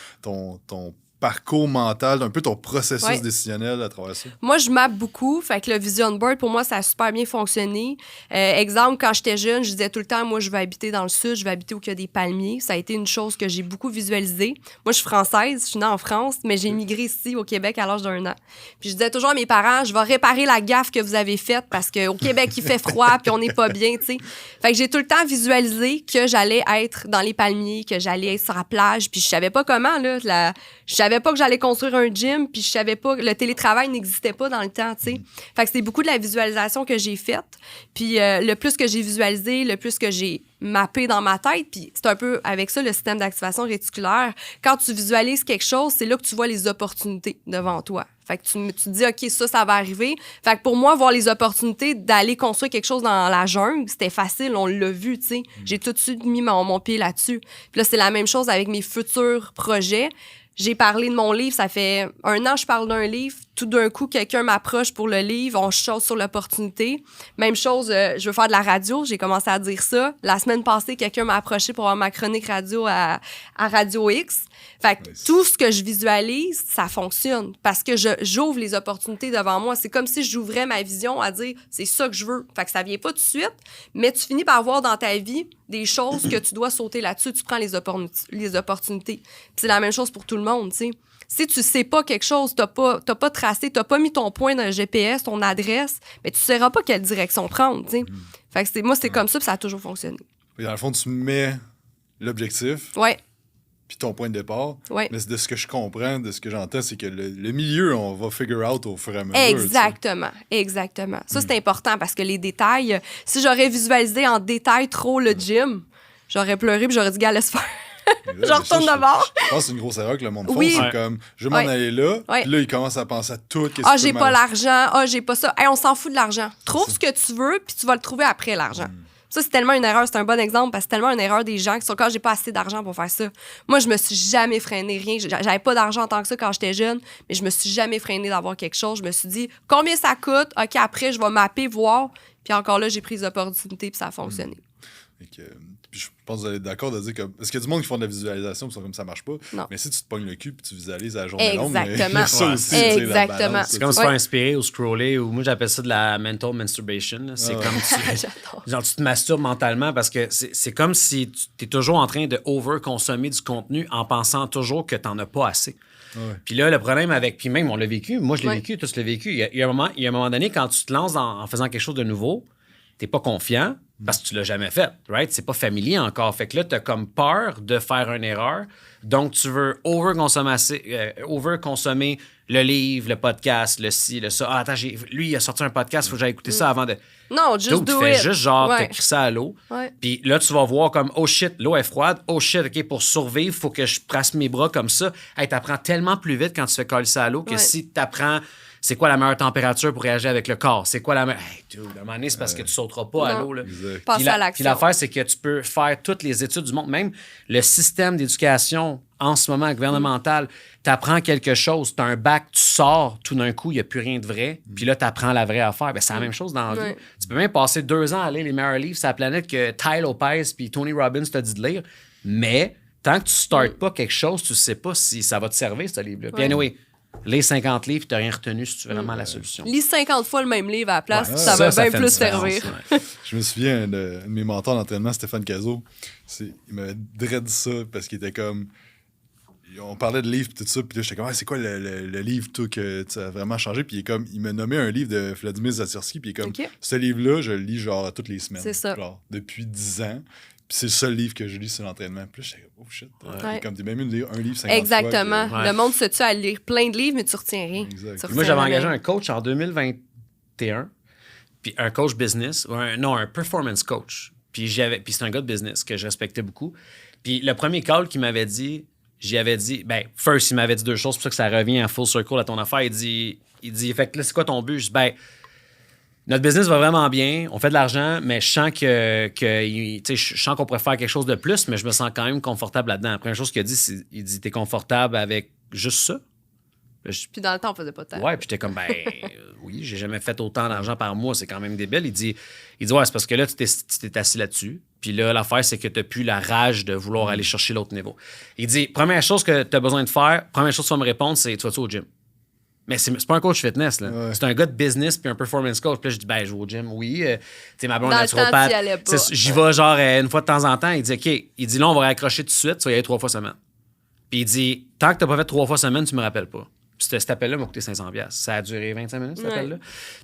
parcours mental, un peu ton processus décisionnel à travers ça? Moi, je mappe beaucoup. Fait que le vision board, pour moi, ça a super bien fonctionné. Exemple, quand j'étais jeune, je disais tout le temps, moi, je vais habiter dans le sud, je vais habiter où il y a des palmiers. Ça a été une chose que j'ai beaucoup visualisée. Moi, je suis française, je suis née en France, mais j'ai immigré ici, au Québec, à l'âge d'1 an. Puis je disais toujours à mes parents, je vais réparer la gaffe que vous avez faite parce qu'au Québec, il fait froid, puis on n'est pas bien, tu sais. Fait que j'ai tout le temps visualisé que j'allais être dans les palmiers, que j'allais être sur la plage, puis je savais pas comment, là. Je savais pas que j'allais construire un gym, puis je savais pas que le télétravail n'existait pas dans le temps, tu sais. Fait que c'est beaucoup de la visualisation que j'ai faite. Puis le plus que j'ai visualisé, le plus que j'ai mappé dans ma tête, puis c'est un peu avec ça le système d'activation réticulaire. Quand tu visualises quelque chose, c'est là que tu vois les opportunités devant toi. Fait que tu te dis, OK, ça va arriver. Fait que pour moi, voir les opportunités d'aller construire quelque chose dans la jungle, c'était facile, on l'a vu, tu sais. J'ai tout de suite mis mon pied là-dessus. Puis là, c'est la même chose avec mes futurs projets. J'ai parlé de mon livre, ça fait 1 an que je parle d'un livre. Tout d'un coup, quelqu'un m'approche pour le livre, on chose sur l'opportunité. Même chose, je veux faire de la radio, j'ai commencé à dire ça. La semaine passée, quelqu'un m'a approché pour avoir ma chronique radio à Radio X. Fait que tout ce que je visualise, ça fonctionne parce que j'ouvre les opportunités devant moi. C'est comme si j'ouvrais ma vision à dire, c'est ça que je veux. Fait que ça vient pas tout de suite, mais tu finis par voir dans ta vie des choses que tu dois sauter là-dessus. Tu prends les opportunités. Puis c'est la même chose pour tout le monde, tu sais. Si tu sais pas quelque chose, t'as pas tracé, t'as pas mis ton point dans le GPS, ton adresse, mais tu sauras pas quelle direction prendre, tu sais. Fait que moi, c'est comme ça, puis ça a toujours fonctionné. Et dans le fond, tu mets l'objectif. Ouais. Puis ton point de départ. Ouais. Mais de ce que je comprends, de ce que j'entends, c'est que le milieu, on va figure out au fur et à mesure. Exactement. Ça, c'est important parce que les détails, si j'aurais visualisé en détail trop le gym, j'aurais pleuré puis j'aurais dit, gars, laisse faire. Je retourne d'abord. Je pense que c'est une grosse erreur que le monde fait. Oui. C'est comme, je vais m'en aller là, puis là, ils commencent à penser à tout. J'ai pas l'argent. J'ai pas ça. Hey, on s'en fout de l'argent. Trouve ce que tu veux, puis tu vas le trouver après l'argent. Ça, c'est tellement une erreur. C'est un bon exemple parce que c'est tellement une erreur des gens qui sont quand j'ai pas assez d'argent pour faire ça. Moi, je me suis jamais freinée, rien. J'avais pas d'argent en tant que ça quand j'étais jeune, mais je me suis jamais freinée d'avoir quelque chose. Je me suis dit, combien ça coûte? OK, après, je vais mapper, voir. Puis encore là, j'ai pris les opportunités, puis ça a fonctionné. Puis je pense que vous êtes d'accord de dire que. Est-ce qu'il y a du monde qui font de la visualisation puis sont comme ça marche pas? Non. Mais si tu te pognes le cul puis tu visualises à la journée longue, Exactement. ça aussi, Exactement. C'est comme se faire inspirer ou scroller, ou moi j'appelle ça de la mental masturbation. Là. C'est comme tu te masturbes mentalement parce que c'est comme si tu es toujours en train de over-consommer du contenu en pensant toujours que tu n'en as pas assez. Ouais. Puis là, le problème avec... Puis même, on l'a vécu. Moi, je l'ai Ouais. vécu. Tous l'ont vécu. Il y a un moment donné, quand tu te lances en faisant quelque chose de nouveau, t'es pas confiant parce que tu l'as jamais fait, right? C'est pas familier encore. Fait que là, t'as comme peur de faire une erreur. Donc, tu veux overconsommer le livre, le podcast, le ci, le ça. Ah, attends, lui, il a sorti un podcast, il faut que j'aille écouter ça avant de... Non, just Donc, tu do fais it. juste genre, Ouais. te crisser à l'eau. Ouais. Puis là, tu vas voir comme, oh shit, l'eau est froide. Oh shit, OK, pour survivre, il faut que je prasse mes bras comme ça. Hey, t'apprends tellement plus vite quand tu fais coller à l'eau que Ouais. si t'apprends c'est quoi la meilleure température pour réagir avec le corps, c'est quoi la meilleure... Hey, dude, à un moment donné, c'est parce que tu sauteras pas à Non. l'eau. Là. Exact. Passer à Puis l'action. l'affaire, c'est que tu peux faire toutes les études du monde. Même le système d'éducation en ce moment gouvernemental, tu apprends quelque chose, tu as un bac, tu sors, tout d'un coup, il n'y a plus rien de vrai. Puis là, tu apprends la vraie affaire. Ben, c'est la même chose dans la vie. Ouais. Tu peux même passer 2 ans à lire les meilleurs livres sur la planète que Ty Lopez puis Tony Robbins t'a dit de lire. Mais tant que tu ne startes pas quelque chose, tu ne sais pas si ça va te servir, ce livre-là. Puis Ouais. anyway, lis 50 livres, tu n'as rien retenu si tu veux vraiment la solution. Lis 50 fois le même livre à la place, Ouais. puis ça va bien fait plus une différence, servir. ouais. Je me souviens de mes mentors d'entraînement, Stéphane Cazot. Il m'avait dread ça parce qu'il était comme. On parlait de livres et tout ça, puis là, j'étais comme, ah, c'est quoi le livre toi, que tu as vraiment changé? Puis il m'a nommé un livre de Vladimir Zatirsky, puis il est comme, Ok. ce livre-là, je le lis genre toutes les semaines. C'est ça. Genre, depuis 10 ans. Puis c'est le seul livre que je lis sur l'entraînement. Puis là, j'étais comme, oh shit. Ouais. Comme t'es même mieux de lire un livre 50 Exactement. fois. Ouais. Le monde se tue à lire plein de livres, mais tu retiens rien. Exact. Tu Puis Moi, retiens j'avais rien. engagé un coach en 2021, puis un coach business, un performance coach. Puis c'est un gars de business que je respectais beaucoup. Puis le premier call qu'il m'avait dit, j'y avais dit, first, il m'avait dit 2 choses, c'est pour ça que ça revient en full circle à ton affaire. Il dit, fait que là, c'est quoi ton but? Je dis, notre business va vraiment bien, on fait de l'argent, mais je sens je sens qu'on pourrait faire quelque chose de plus, mais je me sens quand même confortable là-dedans. La première chose qu'il a dit, il dit, t'es confortable avec juste ça? Puis dans le temps, on faisait pas de temps. Ouais, puis j'étais comme, oui, j'ai jamais fait autant d'argent par mois, c'est quand même débile. Il dit ouais, c'est parce que là, tu t'es assis là-dessus. Puis là, l'affaire, c'est que tu n'as plus la rage de vouloir aller chercher l'autre niveau. Il dit, première chose que tu as besoin de faire, première chose que tu vas me répondre, c'est, tu vas-tu au gym? Mais c'est pas un coach fitness, là. Ouais. C'est un gars de business puis un performance coach. Puis là, je dis, je vais au gym, oui. Tu sais, ma blonde Dans le temps, naturopathe. t'y allais pas. J'y vais genre une fois de temps en temps. Il dit, OK, il dit, là, on va raccrocher tout de suite, tu vas y aller 3 fois semaine. Puis il dit, tant que tu n'as pas fait 3 fois semaine, tu me rappelles pas. Puis cet appel-là m'a coûté 500$. Ça a duré 25 minutes, cet Ouais. appel-là.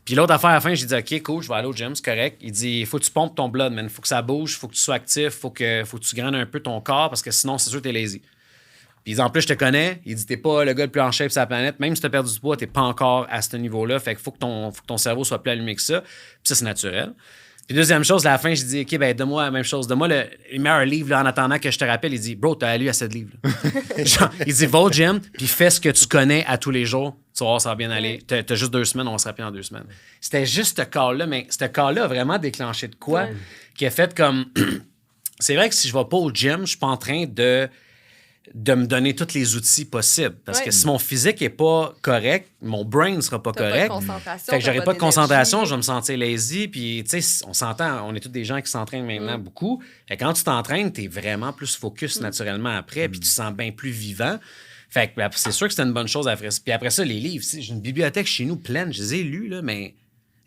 Puis l'autre affaire, à la fin, j'ai dit, OK, cool, je vais aller au gym, c'est correct. Il dit, il faut que tu pompes ton blood, man. Il faut que ça bouge, il faut que tu sois actif, il faut que tu grandes un peu ton corps parce que sinon, c'est sûr que tu es lazy. Puis il dit, en plus, je te connais. Il dit, t'es pas le gars le plus en shape sur la planète. Même si tu as perdu du poids, t'es pas encore à ce niveau-là. Fait qu'il faut que ton cerveau soit plus allumé que ça. Puis ça, c'est naturel. Puis deuxième chose, à la fin, je dis, OK, donne-moi la même chose. Donne-moi le meilleur livre là, en attendant que je te rappelle. Il dit, bro, t'as lu assez de livres. Genre, il dit, va au gym, puis fais ce que tu connais à tous les jours. Tu vas voir, ça va bien aller. T'as juste 2 semaines, on va se rappeler en 2 semaines. C'était juste ce call-là, mais ce call-là a vraiment déclenché de quoi? Ouais. Qui a fait comme. C'est vrai que si je vais pas au gym, je suis pas en train de me donner tous les outils possibles. Parce Ouais. que si mon physique est pas correct, mon brain ne sera pas T'as pas de correct. concentration, Fait que j'aurai t'as pas de concentration, d'énergie. je vais me sentir lazy. Puis, tu sais, on s'entend, on est tous des gens qui s'entraînent maintenant beaucoup. Fait que quand tu t'entraînes, tu es vraiment plus focus naturellement après, puis tu te sens bien plus vivant. Fait que c'est sûr que c'était une bonne chose après ça. Puis après ça, les livres, j'ai une bibliothèque chez nous pleine, je les ai lus, là, mais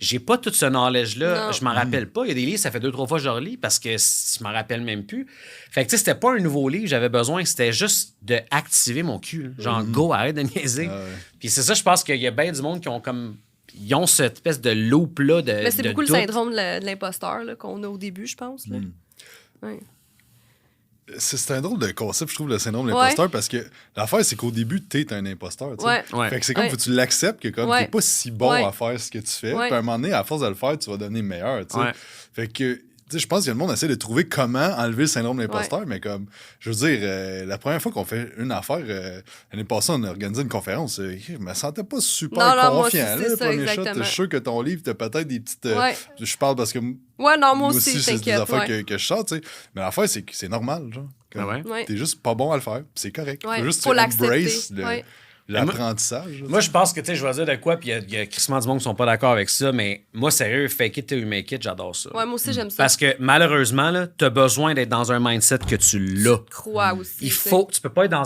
j'ai pas tout ce knowledge-là. Non. Je m'en rappelle pas. Il y a des livres, ça fait 2-3 fois que je relis parce que je m'en rappelle même plus. Fait que, tu sais, c'était pas un nouveau livre, j'avais besoin, c'était juste d'activer mon cul. Là. Genre, go, arrête de niaiser. Ah ouais. Puis c'est ça, je pense qu'il y a bien du monde qui ont comme. Ils ont cette espèce de loop-là de. Mais c'est de beaucoup le doute. syndrome de l'imposteur là, qu'on a au début, je pense. Là. Ouais. C'est un drôle de concept, je trouve, le syndrome de Ouais. l'imposteur, parce que l'affaire, c'est qu'au début, t'es un imposteur. Tu sais. Ouais. Ouais. Fait que c'est comme, Ouais. faut que tu l'acceptes que comme Ouais. t'es pas si bon Ouais. à faire ce que tu fais. Ouais. Puis à un moment donné, à force de le faire, tu vas devenir meilleur. Tu sais. Ouais. Fait que, tu sais, je pense que le monde essaie de trouver comment enlever le syndrome de l'imposteur, mais comme, je veux dire, la première fois qu'on fait une affaire, l'année passée, on a organisé une conférence, je me sentais pas super Non, moi confiant. aussi, là, c'est le ça, premier shot, je exactement. suis sûr que ton livre, t'as peut-être des petites. Ouais. Je parle parce que Ouais, non, moi aussi, c'est des t'inquiète. affaires Ouais. que je sors, tu sais. Mais l'affaire, c'est que c'est normal, genre. Comme, Ah ouais? Ouais. T'es juste pas bon à le faire, puis c'est correct. Ouais. Faut juste Faut l'accepter. embrace Ouais. l'apprentissage. Moi, je pense que, tu sais, je vais dire de quoi, puis il y a crissement du monde qui sont pas d'accord avec ça, mais moi, sérieux, fake it till you make it, j'adore ça. Ouais, moi aussi, j'aime ça. Parce que, malheureusement, là, t'as besoin d'être dans un mindset que tu l'as. Je crois aussi. Il faut, tu peux pas être dans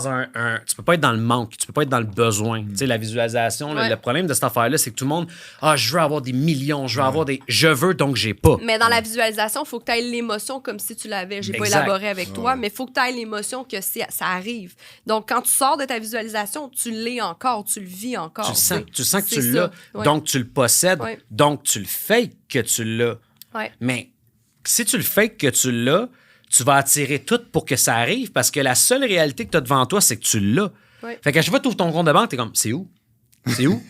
tu peux pas être dans le manque, tu peux pas être dans le besoin. Tu sais, la visualisation, là, Ouais. le problème de cette affaire-là, c'est que tout le monde, je veux avoir des millions, je veux avoir des, je veux donc j'ai pas. Mais dans la visualisation, il faut que tu aies l'émotion comme si tu l'avais. J'ai pas Exact. élaboré avec toi, mais il faut que tu aies l'émotion que ça arrive. Donc, quand tu sors de ta visualisation, tu l'es encore, tu le vis encore. Tu sens que C'est tu l'as, ça. Ouais. donc tu le possèdes, Ouais. donc tu le fakes que tu l'as. Ouais. Mais si tu le fakes que tu l'as, tu vas attirer tout pour que ça arrive parce que la seule réalité que tu as devant toi, c'est que tu l'as. Ouais. Fait qu'à chaque fois que tu ouvres ton compte de banque, t'es comme, c'est où? C'est où?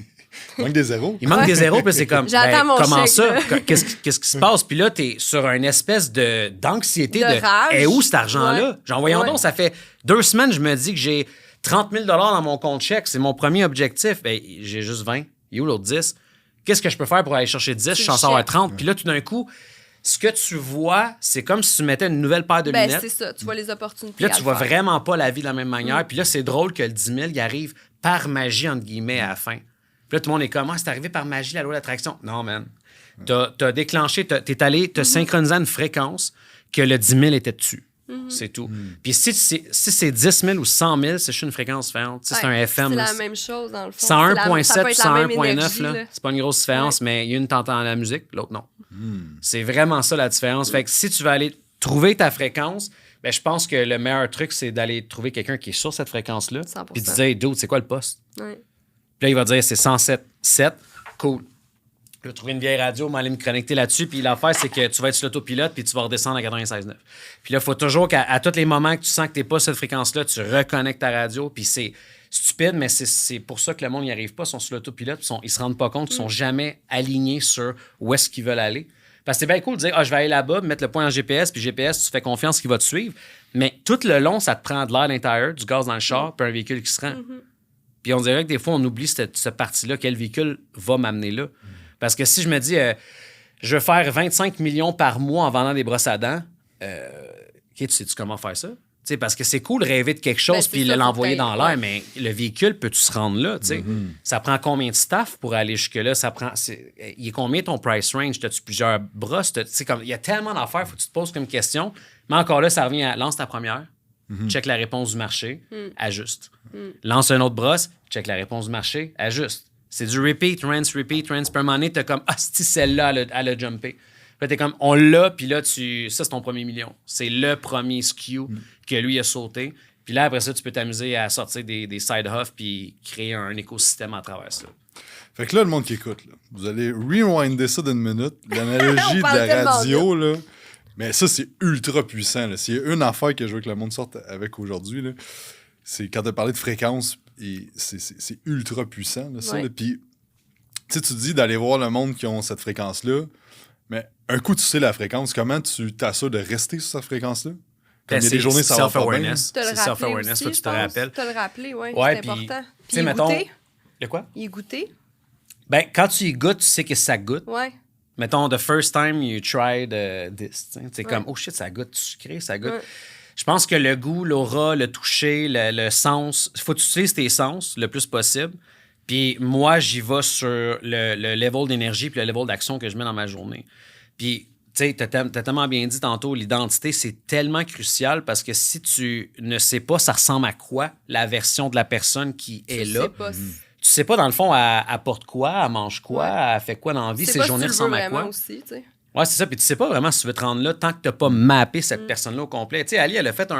Il manque des zéros. Il manque des zéros, puis c'est comme, J'attends mon comment chèque, ça? là. Qu'est-ce qui se passe? Puis là, t'es sur une espèce d'anxiété De rage. Et où cet argent-là? Ouais. Genre, voyons Ouais. donc, ça fait 2 semaines, je me dis que j'ai 30 000 dans mon compte chèque. C'est mon premier objectif. Ben, j'ai juste 20. Il est où l'autre 10? Qu'est-ce que je peux faire pour aller chercher 10? Je suis censé avoir chèque. 30. Puis là, tout d'un coup, ce que tu vois, c'est comme si tu mettais une nouvelle paire de Ben, lunettes. c'est ça. Tu vois les opportunités. Puis là, à tu le vois faire. vraiment pas la vie de la même manière. Puis là, c'est drôle que le 10 000, il arrive par magie, entre guillemets, à la fin. Puis là, tout le monde est comme, c'est arrivé par magie, la loi d'attraction. Non, man. T'as déclenché, t'es allé te synchroniser à une fréquence que le 10 000 était dessus. C'est tout. Puis si c'est 10 000 ou 100 000, c'est juste une fréquence différente. Tu sais, c'est un FM. C'est là. la même chose, dans le fond. 101.7 ou Ça peut être la même 101.9, énergie, là, là. c'est pas une grosse différence, mais il y a une t'entends la musique, l'autre non. C'est vraiment ça la différence. Fait que si tu veux aller trouver ta fréquence, ben, je pense que le meilleur truc, c'est d'aller trouver quelqu'un qui est sur cette fréquence-là. 100%. Puis de dire, dude, c'est quoi le poste? Ouais. Puis là, il va dire, c'est 107.7. Cool. Je vais trouver une vieille radio, m'aller me connecter là-dessus. Puis l'affaire, c'est que tu vas être sur l'autopilote, puis tu vas redescendre à 96.9. Puis là, il faut toujours qu'à tous les moments que tu sens que tu n'es pas sur cette fréquence-là, tu reconnectes ta radio. Puis c'est stupide, mais c'est pour ça que le monde n'y arrive pas. Ils sont sur l'autopilote, ils se rendent pas compte qu'ils sont jamais alignés sur où est-ce qu'ils veulent aller. Parce que c'est bien cool de dire, je vais aller là-bas, mettre le point en GPS, puis GPS, tu fais confiance qu'il va te suivre. Mais tout le long, ça te prend de l'air à l'intérieur, du gaz dans le char, puis un véhicule qui se rend. Puis on dirait que des fois, on oublie cette partie-là, quel véhicule va m'amener là. Parce que si je me dis, je veux faire 25 millions par mois en vendant des brosses à dents, tu sais-tu comment faire ça? T'sais, parce que c'est cool rêver de quelque chose c'est puis ça, l'envoyer faut que dans l'air, mais le véhicule, peux-tu se rendre là? T'sais? Ça prend combien de staff pour aller jusque-là? Il est combien ton price range? T'as-tu plusieurs brosses? Il y a tellement d'affaires, faut que tu te poses comme question. Mais encore là, ça revient à lance ta première, check la réponse du marché, ajuste. Lance une autre brosse, check la réponse du marché, ajuste. C'est du repeat, rinse. Puis à un moment donné, t'as comme, si celle-là, elle a jumpé. Puis là, t'es comme, on l'a, puis là, ça, c'est ton premier million. C'est le premier SKU que lui a sauté. Puis là, après ça, tu peux t'amuser à sortir des side hustle puis créer un écosystème à travers ça. Fait que là, le monde qui écoute, là, vous allez rewinder ça d'une minute. L'analogie On de parle la tellement radio, là. Mais ça, c'est ultra puissant. Là. S'il y a une affaire que je veux que le monde sorte avec aujourd'hui, là, c'est quand tu as parlé de fréquence, et c'est ultra puissant, là, ça. Ouais. Là. Puis, tu sais, tu dis d'aller voir le monde qui ont cette fréquence-là, mais un coup, tu sais la fréquence, comment tu t'assures de rester sur cette fréquence-là? Comme il y a des journées, ça va pas bien. self-awareness. Te le C'est rappeler self-awareness, aussi, faut que tu je te pense. rappelles. Te le rappeler, oui, Ouais, c'est puis, important. tu Puis sais, il est mettons. goûté. Le quoi? Il est goûté, Ben, quand tu y goûtes, tu sais que ça goûte. ouais. Mettons, the first time you tried this. C'est Ouais. comme, oh shit, ça goûte sucré, ça goûte. Ouais. Je pense que le goût, l'aura, le toucher, le sens, il faut que tu utilises tes sens le plus possible. Puis moi, j'y vais sur le level d'énergie puis le level d'action que je mets dans ma journée. Puis, tu sais, t'as tellement bien dit tantôt, l'identité, c'est tellement crucial parce que si tu ne sais pas ça ressemble à quoi la version de la personne qui est Tu là, sais pas si- tu sais pas dans le fond, elle porte quoi, elle mange quoi, Ouais. elle fait quoi dans la vie, tu sais ses pas si journées tu le veux ressemblent à vraiment quoi. aussi, tu sais. Ouais, c'est ça. Puis tu sais pas vraiment si tu veux te rendre là tant que tu n'as pas mappé cette personne-là au complet. Tu sais, Ali, elle a fait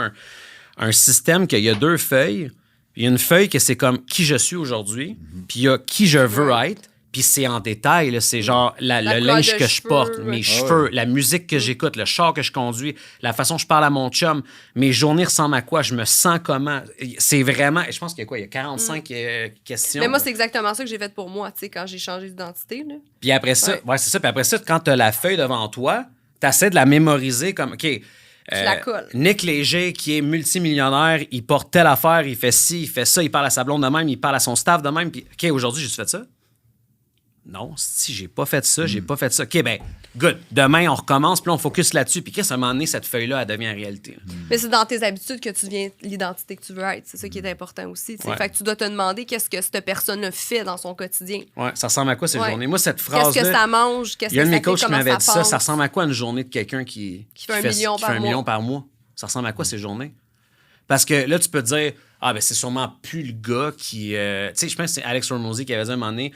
un système qu'il y a 2 feuilles. Il y a une feuille que c'est comme qui je suis aujourd'hui, puis il y a qui je veux être, puis c'est en détail. Là. C'est genre le couleur linge de que je cheveux, porte, ouais. mes Ah cheveux, ouais. la musique que j'écoute, le char que je conduis, la façon dont je parle à mon chum, mes journées ressemblent à quoi, je me sens comment. C'est vraiment... Je pense qu'il y a quoi? Il y a 45 questions. Mais moi, c'est exactement ça que j'ai fait pour moi, tu sais, quand j'ai changé d'identité, là. Puis après ça, Ouais. ouais, c'est ça. Puis après ça, quand tu as la feuille devant toi, tu essaies de la mémoriser comme, OK, la colles. Nick Léger, qui est multimillionnaire, il porte telle affaire, il fait ci, il fait ça, il parle à sa blonde de même, il parle à son staff de même. Puis, OK, aujourd'hui, j'ai fait ça. Non, si j'ai pas fait ça, j'ai pas fait ça. OK, ben, good. Demain, on recommence, puis là, on focus là-dessus. Puis qu'est-ce qu'à un moment donné, cette feuille-là, elle devient réalité. Mais c'est dans tes habitudes que tu deviens l'identité que tu veux être. C'est ça qui est important aussi. Ouais. Fait que tu dois te demander qu'est-ce que cette personne fait dans son quotidien. Ouais, ça ressemble à quoi ces Ouais. journées? Moi, cette phrase-là... Qu'est-ce que ça mange? Qu'est-ce Il y a un que de ça mes coachs fait? qui Comment m'avait dit ça. pense? Ça ressemble à quoi une journée de quelqu'un qui fait 1 million qui fait par 1 mois. million par mois? Ça ressemble à quoi ces journées? Parce que là, tu peux te dire, ah, ben c'est sûrement plus le gars qui... tu sais, je pense que c'est Alex Hormozy qui avait dit à un moment donné,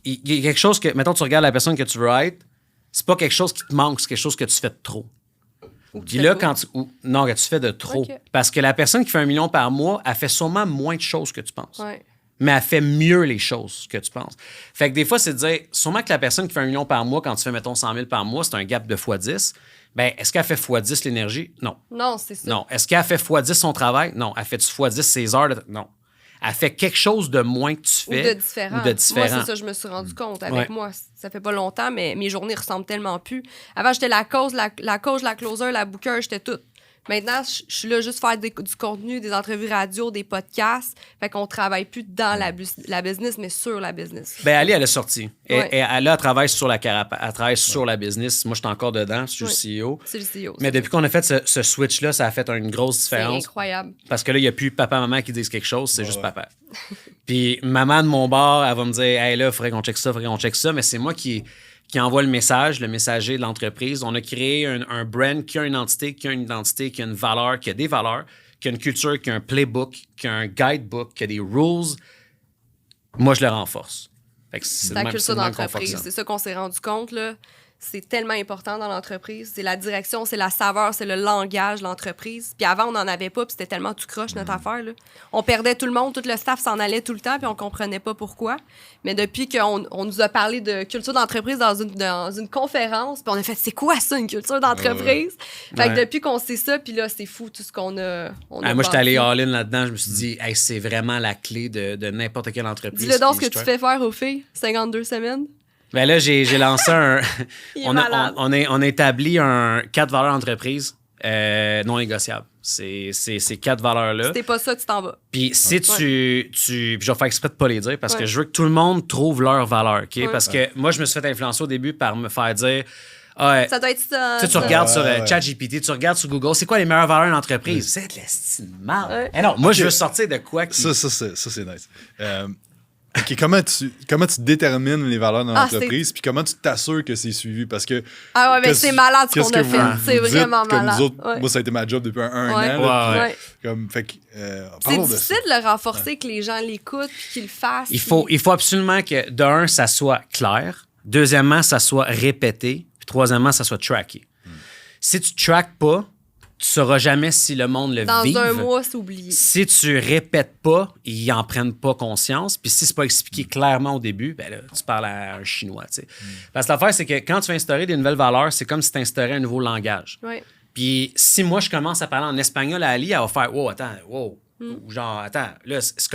il y a quelque chose que, mettons, tu regardes la personne que tu veux être, c'est pas quelque chose qui te manque, c'est quelque chose que tu fais de trop. Ou tu Puis fais là, quoi? quand tu... non, que tu fais de trop. Ok. Parce que la personne qui fait 1 million par mois, elle fait sûrement moins de choses que tu penses. Ouais. Mais elle fait mieux les choses que tu penses. Fait que des fois, c'est de dire, sûrement que la personne qui fait 1 million par mois, quand tu fais, mettons, 100 000 par mois, c'est un gap de x10. Ben, est-ce qu'elle fait x10 l'énergie? Non. Non, c'est ça. Non. Est-ce qu'elle fait x10 son travail? Non. Elle fait x10 ses heures? Non. Elle fait quelque chose de moins que tu Ou fais. de différent. Ou de différent. Moi, c'est ça, je me suis rendu compte avec Ouais. moi. Ça fait pas longtemps, mais mes journées ressemblent tellement plus. Avant, j'étais la coach, la closer, la booker, j'étais toute. Maintenant, je suis là juste faire du contenu, des entrevues radio, des podcasts. Fait qu'on travaille plus dans la business, mais sur la business. Ben, Ali, elle est sortie. Ouais. Elle travaille sur la carapace. Elle travaille sur la business. Moi, je suis encore dedans. Je suis Ouais. le CEO. C'est le CEO. Mais depuis qu'on a fait ce switch-là, ça a fait une grosse c'est différence. incroyable. Parce que là, il n'y a plus papa-maman qui disent quelque chose, c'est juste ouais. papa. Puis maman de mon bar, elle va me dire, hey là, il faudrait qu'on check ça, faudrait qu'on check ça. Mais c'est moi qui envoie le message, le messager de l'entreprise. On a créé un brand qui a une entité, qui a une identité, qui a une valeur, qui a des valeurs, qui a une culture, qui a un playbook, qui a un guidebook, qui a des rules. Moi, je le renforce. Fait que c'est La le même- c'est culture le même qu'on d'entreprise, fonctionne. c'est ça qu'on s'est rendu compte, là. C'est tellement important dans l'entreprise. C'est la direction, c'est la saveur, c'est le langage de l'entreprise. Puis avant, on n'en avait pas, puis c'était tellement tout croche, notre affaire, là. On perdait tout le monde, tout le staff s'en allait tout le temps, puis on comprenait pas pourquoi. Mais depuis qu'on nous a parlé de culture d'entreprise dans une conférence, puis on a fait, c'est quoi ça, une culture d'entreprise? Fait que Ouais. depuis qu'on sait ça, puis là, c'est fou tout ce qu'on a. Moi, j'étais allé bâti. all-in là-dedans. Je me suis dit, hey, c'est vraiment la clé de n'importe quelle entreprise. Dis-le donc ce qui que tu strive. fais faire aux filles, 52 semaines. Ben là, j'ai lancé un. Il est on, malade. on a établi 4 valeurs d'entreprise non négociables. C'est ces 4 valeurs-là. Si t'es pas ça, tu t'en vas. Puis si puis je vais faire exprès de pas les dire parce que Ouais. je veux que tout le monde trouve leurs valeurs. OK? Ouais. Parce que moi, je me suis fait influencer au début par me faire dire. Ah, Ça doit être ça. tu sais, tu ça. regardes sur Ouais. ChatGPT, tu regardes sur Google, c'est quoi les meilleures valeurs d'entreprise? C'est de l'estime mal. Ouais. Eh non, moi, je veux sortir de quoi qui. Ça, c'est nice. OK, comment tu détermines les valeurs dans Ah, l'entreprise, puis comment tu t'assures que c'est suivi? Parce que... Ah ouais, mais c'est malade ce qu'est-ce qu'on a que fait. vous C'est dites, vraiment comme malade. nous autres, Ouais. moi, ça a été ma job depuis un Ouais. an. là, puis, Ouais. comme, fait que, C'est parlons de ça. difficile de le renforcer, que les gens l'écoutent puis qu'ils le fassent. Il faut absolument que, d'un, ça soit clair. Deuxièmement, ça soit répété. Puis troisièmement, ça soit tracké. Si tu ne traques pas, tu ne sauras jamais si le monde le Dans vive. un mois, c'est oublié. Si tu répètes pas, ils en prennent pas conscience. Puis si c'est pas expliqué clairement au début, ben là, tu parles à un Chinois, tu sais. Parce que l'affaire, c'est que quand tu vas instaurer des nouvelles valeurs, c'est comme si tu instaurais un nouveau langage. Ouais. Puis si moi, je commence à parler en espagnol à Ali, elle va faire « Wow, attends, wow. » Ou genre, attends, là, c'est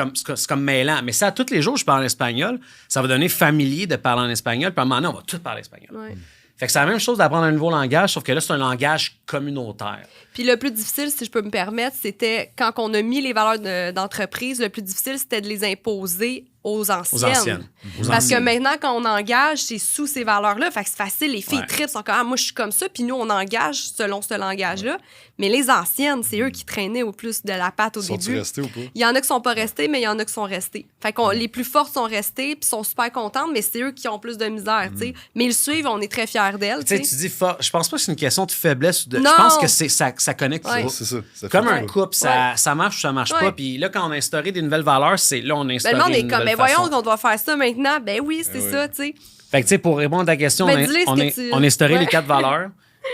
comme mêlant. Mais ça, tous les jours, je parle en espagnol, ça va donner familier de parler en espagnol. Puis à un moment donné, on va tous parler espagnol. Ouais. Fait que c'est la même chose d'apprendre un nouveau langage, sauf que là, c'est un langage communautaire. Puis le plus difficile, si je peux me permettre, c'était quand on a mis les valeurs d'entreprise, le plus difficile, c'était de les imposer aux anciennes. Parce que maintenant, quand on engage, c'est sous ces valeurs-là. Fait que c'est facile. Les filles Ouais. trippent, sont comme, ah, moi, je suis comme ça. Puis nous, on engage selon ce langage-là. Mais les anciennes, c'est eux qui traînaient au plus de la patte au Sont-ils début. restés ou pas? Il y en a qui sont pas restés, mais il y en a qui sont restés. Fait que les plus fortes sont restées, puis sont super contentes, mais c'est eux qui ont plus de misère, tu sais. Mais ils le suivent, on est très fiers d'elles, Tu sais, tu tu sais. dis fort. Je pense pas que c'est une question de faiblesse. Ou de... Non. Je pense que ça connecte Ouais. pas. C'est ça. ça fait Comme ça. un couple, ça marche ou ça marche Ouais. pas. Puis là, quand on a instauré des nouvelles valeurs, c'est là, on a instauré Ben, le monde une est comme, nouvelle mais voyons façon. qu'on doit faire ça maintenant. Ben oui, c'est ouais. ça, tu sais. Fait que, tu sais, pour répondre à ta question, Ben, dis-le ce que tu- on a instauré Ouais. les 4 valeurs.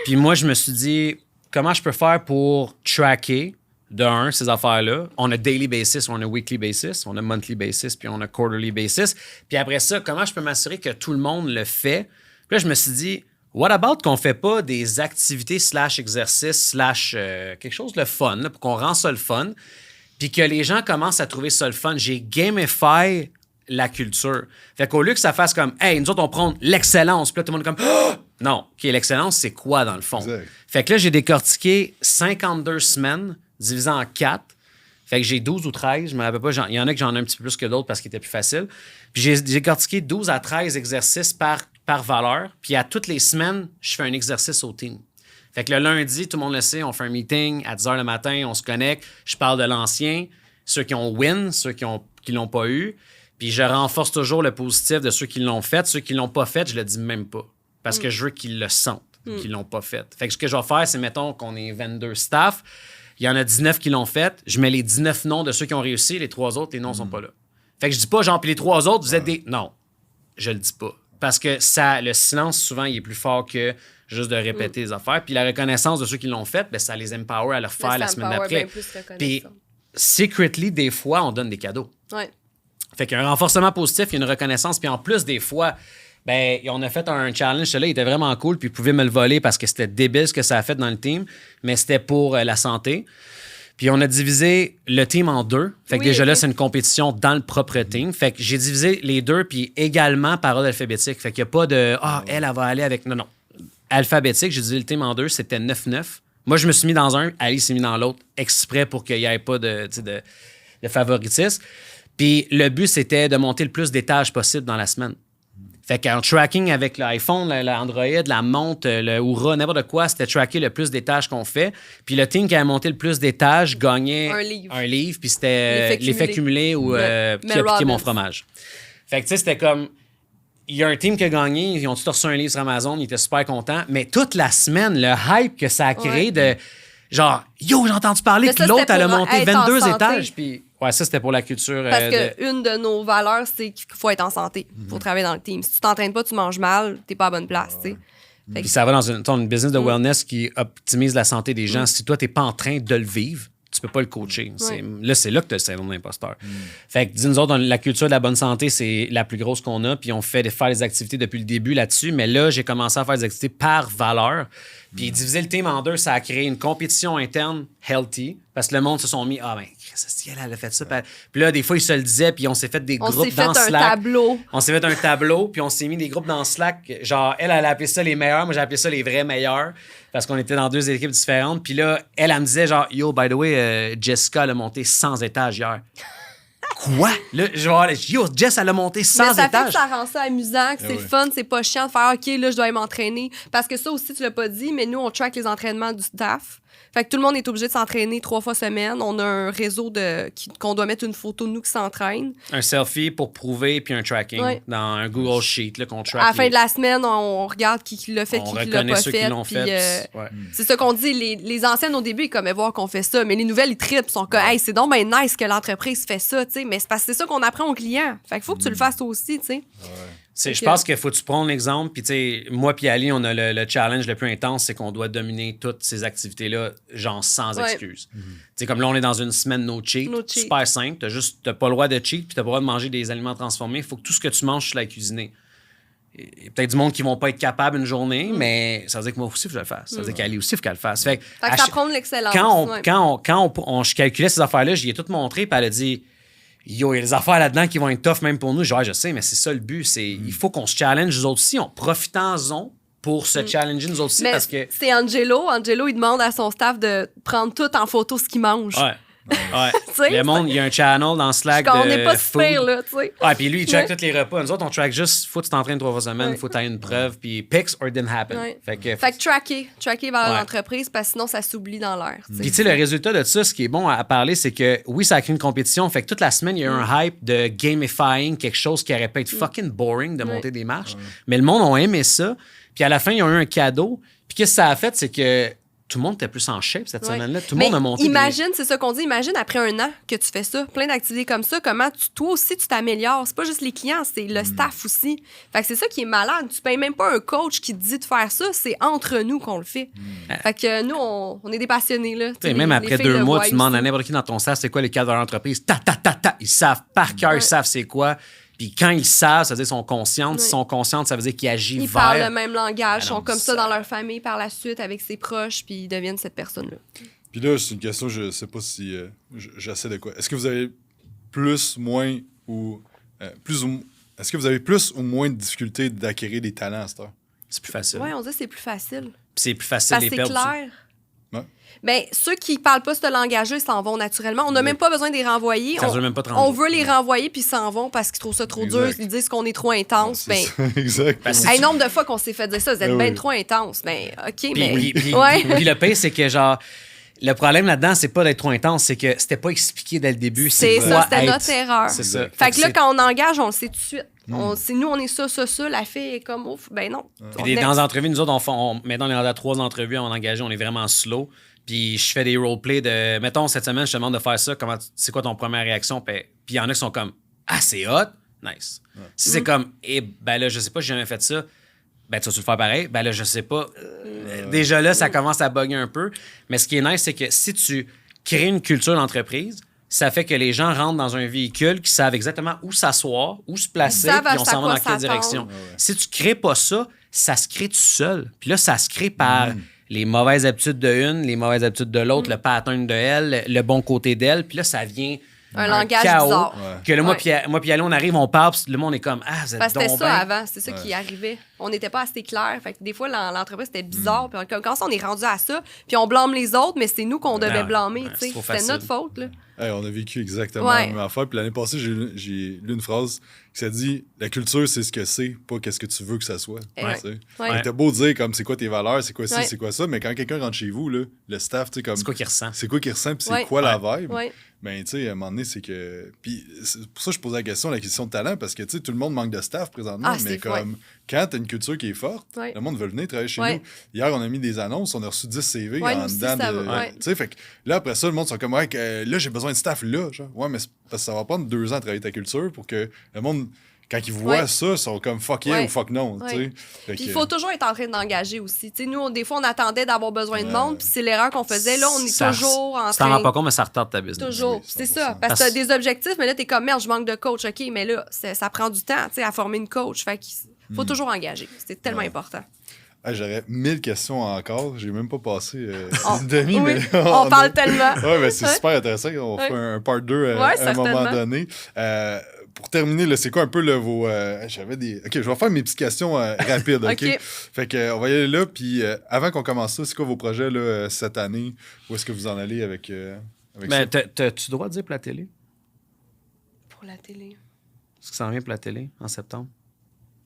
Puis moi, je me suis dit, comment je peux faire pour tracker, ces affaires-là? On a daily basis, on a weekly basis, on a monthly basis, puis on a quarterly basis. Puis après ça, comment je peux m'assurer que tout le monde le fait? Puis là, je me suis dit, what about qu'on fait pas des activités / exercices / quelque chose de fun, là, pour qu'on rende ça le fun, puis que les gens commencent à trouver ça le fun. J'ai gamify la culture. Fait qu'au lieu que ça fasse comme, hey, nous autres, on prend l'excellence, puis là, tout le monde est comme, ah! Non, OK, l'excellence, c'est quoi dans le fond? Exact. Fait que là, j'ai décortiqué 52 semaines divisé en 4. Fait que j'ai 12 ou 13, je me rappelle pas. Il y en a que j'en ai un petit peu plus que d'autres parce qu'ils étaient plus faciles. Puis j'ai décortiqué 12 à 13 exercices par valeur. Puis à toutes les semaines, je fais un exercice au team. Fait que le lundi, tout le monde le sait, on fait un meeting à 10 h le matin, on se connecte, je parle de l'ancien, ceux qui ont win, ceux qui l'ont pas eu. Puis je renforce toujours le positif de ceux qui l'ont fait. Ceux qui l'ont pas fait, je le dis même pas. Parce que je veux qu'ils le sentent, qu'ils l'ont pas fait. Fait que ce que je vais faire, c'est, mettons qu'on est 22 staff, il y en a 19 qui l'ont fait, je mets les 19 noms de ceux qui ont réussi, les 3 autres, les noms sont pas là. Fait que je dis pas, genre, puis les 3 autres, vous êtes des... Non, je le dis pas. Parce que le silence, souvent, il est plus fort que juste de répéter les affaires. Puis la reconnaissance de ceux qui l'ont fait, ben, ça les empower à le refaire la semaine d'après. Puis, secretly, des fois, on donne des cadeaux. Ouais. Fait qu'il y a un renforcement positif, il y a une reconnaissance. Puis en plus, des fois, ben, on a fait un challenge. Celui-là, il était vraiment cool. Puis, vous pouvez me le voler parce que c'était débile ce que ça a fait dans le team. Mais c'était pour la santé. Puis on a divisé le team en 2. Fait que déjà là, c'est une compétition dans le propre team. Fait que j'ai divisé les 2 puis également par ordre alphabétique. Fait qu'il n'y a pas de « Ah, elle va aller avec... » Non. Alphabétique, j'ai divisé le team en 2. C'était 9-9. Moi, je me suis mis dans un. Ali s'est mis dans l'autre exprès pour qu'il n'y ait pas de favoritisme. Puis le but, c'était de monter le plus d'étages possible dans la semaine. Fait qu'en tracking avec l'iPhone, l'Android, la montre, le Oura, n'importe quoi, c'était tracker le plus d'étages qu'on fait. Puis le team qui a monté le plus d'étages gagnait un livre. Puis c'était l'effet cumulé ou qui a piqué mon fromage. Fait que tu sais, c'était comme... Il y a un team qui a gagné, ils ont tous reçu un livre sur Amazon, ils étaient super contents. Mais toute la semaine, le hype que ça a créé de... Genre, yo, j'ai entendu parler que l'autre, elle a monté 22 étages. Puis, ouais, ça, c'était pour la culture. Parce qu'une de nos valeurs, c'est qu'il faut être en santé. Il faut travailler dans le team. Si tu t'entraînes pas, tu manges mal, t'es pas à bonne place, tu sais. Puis ça va dans une business de wellness qui optimise la santé des gens. Si toi, t'es pas en train de le vivre, tu peux pas le coacher. C'est là que tu as le syndrome d'imposteur. Fait que, dis nous autres, la culture de la bonne santé, c'est la plus grosse qu'on a. Puis on fait faire des activités depuis le début là-dessus. Mais là, j'ai commencé à faire des activités par valeur. Puis diviser le team en 2, ça a créé une compétition interne healthy. Parce que le monde se sont mis, ah ben, si elle a fait ça. Puis là, des fois, ils se le disaient, puis on s'est fait des groupes dans Slack. On s'est fait un tableau, puis on s'est mis des groupes dans Slack. Genre, elle a appelé ça les meilleurs, moi j'ai appelé ça les vrais meilleurs. Parce qu'on était dans 2 équipes différentes. Puis là, elle me disait, genre, yo, by the way, Jessica, elle a monté 100 étages hier. Quoi? Là, genre, yo, Jess, elle a monté 100 étages. Mais ça fait que ça rend ça amusant, que c'est fun, c'est pas chiant de faire OK, là, je dois aller m'entraîner. Parce que ça aussi, tu l'as pas dit, mais nous, on track les entraînements du staff. Fait que tout le monde est obligé de s'entraîner 3 fois semaine. On a un réseau qu'on doit mettre une photo de nous qui s'entraînent. Un selfie pour prouver, puis un tracking dans un Google Sheet là, qu'on track. À la fin de la semaine, on regarde qui l'a fait, qui l'a pas ceux fait. Qui l'ont fait. C'est ça qu'on dit. Les anciennes, au début, ils comme voir qu'on fait ça. Mais les nouvelles, ils trippent. Ils sont comme, hey, c'est donc ben nice que l'entreprise fait ça, tu sais. Mais c'est parce que c'est ça qu'on apprend aux clients. Fait qu'il faut que tu le fasses toi aussi, tu sais. Je pense qu'il faut que tu prendre l'exemple. Puis, tu sais, moi puis Ali, on a le challenge le plus intense, c'est qu'on doit dominer toutes ces activités-là, genre sans excuse. Tu sais, comme là, on est dans une semaine no cheat. Super simple. T'as pas le droit de cheat, puis t'as pas le droit de manger des aliments transformés. Il faut que tout ce que tu manges, tu l'aies cuisiné. Il y a peut-être du monde qui vont pas être capables une journée, mais ça veut dire que moi aussi, il faut que je le fasse. Ça veut dire qu'Ali aussi, il faut qu'elle le fasse. Fait que ça prend de l'excellence. Quand je calculais ces affaires-là, j'y ai tout montré, puis elle a dit... Yo, il y a des affaires là-dedans qui vont être tough même pour nous. Genre, je sais, mais c'est ça le but. Il faut qu'on se challenge nous autres aussi. On profitons-en pour se challenger nous autres aussi. Mais parce que c'est Angelo. Angelo, il demande à son staff de prendre tout en photo ce qu'il mange. Ouais. Le monde, il y a un channel dans Slack on n'est pas super là, tu sais. Ouais, puis lui, il track tous les repas. Nous autres, on track juste, faut que tu t'entraînes 3 fois semaine, faut que tu aies une preuve, puis pics or it didn't happen. Fait que tracker vers l'entreprise, parce que sinon, ça s'oublie dans l'air. Puis tu sais, le résultat de ça, ce qui est bon à parler, c'est que oui, ça a créé une compétition. Fait que toute la semaine, il y a eu un hype de gamifying, quelque chose qui aurait pu être fucking boring de monter des marches. Mais le monde a aimé ça. Puis à la fin, ils ont eu un cadeau. Puis qu'est-ce que ça a fait, c'est que tout le monde était plus en shape cette semaine-là. Tout le monde a monté. Imagine, c'est ça qu'on dit, imagine après 1 an que tu fais ça, plein d'activités comme ça, comment toi aussi tu t'améliores. C'est pas juste les clients, c'est le staff aussi. Fait que c'est ça qui est malade. Tu payes même pas un coach qui te dit de faire ça, c'est entre nous qu'on le fait. Fait que nous, on est des passionnés, là. Même après 2 mois, tu demandes à n'importe qui dans ton staff c'est quoi les cadres de l'entreprise. Ils savent par cœur, ils savent c'est quoi. Puis quand ils savent, ça veut dire qu'ils sont conscients. S'ils sont conscients, ça veut dire qu'ils agissent Ils parlent le même langage, ils sont comme ça dans leur famille par la suite avec ses proches, puis ils deviennent cette personne-là. Puis là, c'est une question, je sais pas si j'essaie de quoi. Est-ce que vous avez plus, moins ou est-ce que vous avez plus ou moins de difficultés d'acquérir des talents à cette heure? C'est plus facile. Oui, on dit que c'est plus facile. Puis c'est plus facile de les perdre. C'est clair. Ouais. Ben, ceux qui parlent pas ce langage-là, ils s'en vont naturellement. On n'a même pas besoin de les renvoyer. Ça dure même pas 30 on jours. veut les renvoyer, puis ils s'en vont parce qu'ils trouvent ça trop dur. Exact. Ils disent qu'on est trop intense. Ben, Exact. Parce que hey, nombre de fois qu'on s'est fait dire ça, vous êtes Ah bien oui. trop intense. Ben, OK, Puis, mais... puis le pire, c'est que genre, le problème là-dedans, c'est pas d'être trop intense, c'est que c'était pas expliqué dès le début. C'est quoi ça, c'était être. notre erreur. C'est ça. Fait que là, c'est- quand on engage, on le sait tout de suite. Nous, on est ça, la fille est comme, ouf, ben non. Puis dans les entrevues, nous autres, maintenant, on est rendu à 3 entrevues, on est engagé, on est vraiment slow. Puis je fais des roleplays de, mettons, cette semaine, je te demande de faire ça, c'est quoi ton première réaction? Puis il y en a qui sont comme, ah, c'est hot, nice. Si c'est comme, ben là, je sais pas, j'ai jamais fait ça, ben tu vas-tu le faire pareil? Ben là, je sais pas. Déjà là, ça commence à bugger un peu. Mais ce qui est nice, c'est que si tu crées une culture d'entreprise, ça fait que les gens rentrent dans un véhicule qui savent exactement où s'asseoir, où se placer, Ils savent puis on à s'en va quoi dans quelle s'attendre. direction. Si tu crées pas ça, ça se crée tout seul. Puis là, ça se crée par les mauvaises habitudes de une, les mauvaises habitudes de l'autre, le pattern de elle, le bon côté d'elle. Puis là, ça vient Un langage chaos. bizarre. Que là, moi, Ouais. puis Ali, on arrive, on parle, puis le monde est comme, ah, vous êtes Parce que c'était donc ça ben- avant, c'est ça qui arrivait. On n'était pas assez clair. Fait que des fois, l'entreprise, c'était bizarre. Puis quand on est rendu à ça, puis on blâme les autres, mais c'est nous qu'on devait ouais. blâmer. Ouais, tu c'est sais. trop C'était facile. notre faute. Là. Hey, on a vécu exactement Ouais. la même affaire. Puis l'année passée, j'ai lu une phrase qui s'est dit la culture, c'est ce que c'est, pas qu'est-ce que tu veux que ça soit. Ouais. Tu sais. Ouais. Fait que t'as beau dire comme c'est quoi tes valeurs, c'est quoi ci, Ouais. c'est quoi ça, mais quand quelqu'un rentre chez vous, là, le staff, tu sais, comme. C'est quoi qu'il ressent? C'est quoi qu'il ressent, puis c'est Ouais. quoi la vibe. Ouais. Ben, tu sais, à un moment donné, c'est que. Puis, c'est pour ça que je posais la question de talent, parce que, tu sais, tout le monde manque de staff présentement, Ah, mais c'est comme, quand t'as une culture qui est forte, Ouais. le monde veut venir travailler chez Ouais. nous. Hier, on a mis des annonces, on a reçu 10 CV Ouais, en nous aussi, dedans ça de. va, ouais. Tu sais, fait que là, après ça, le monde sont comme, ouais, là, j'ai besoin de staff là, genre. Ouais, mais c'est parce que ça va prendre 2 ans à travailler ta culture pour que le monde. Quand ils voient Ouais. ça, ils sont comme fuck yeah Ouais. ou fuck non. Tu sais. Ouais. Fait Puis que- il faut toujours être en train d'engager aussi. Tu sais, nous, des fois, on attendait d'avoir besoin de Ouais. monde, puis c'est l'erreur qu'on faisait. Là, on est Ça- toujours en Tu t'en rends train... pas compte, mais ça retarde ta business. Toujours. Oui, C'est 100%. ça. Parce que t'as des objectifs, mais là, t'es comme, merde, je manque de coach. OK, mais là, ça prend du temps, tu sais, à former une coach. Fait qu'il faut toujours engager. C'est tellement Ouais. important. Hey, j'aurais 1000 questions encore. J'ai même pas passé On- une demi, oui, mais on parle tellement. Oui, mais c'est Ouais. super intéressant. On Ouais. fait un part 2 Ouais, à un moment certainement. donné. Pour terminer, là, c'est quoi un peu là, vos. J'avais des. OK, je vais faire mes petites questions rapides. OK? OK. Fait que, on va y aller là. Puis avant qu'on commence ça, c'est quoi vos projets là, cette année? Où est-ce que vous en allez avec ça? Ben, t'as-tu le droit de dire pour la télé? Pour la télé. Ce qui s'en vient pour la télé en septembre?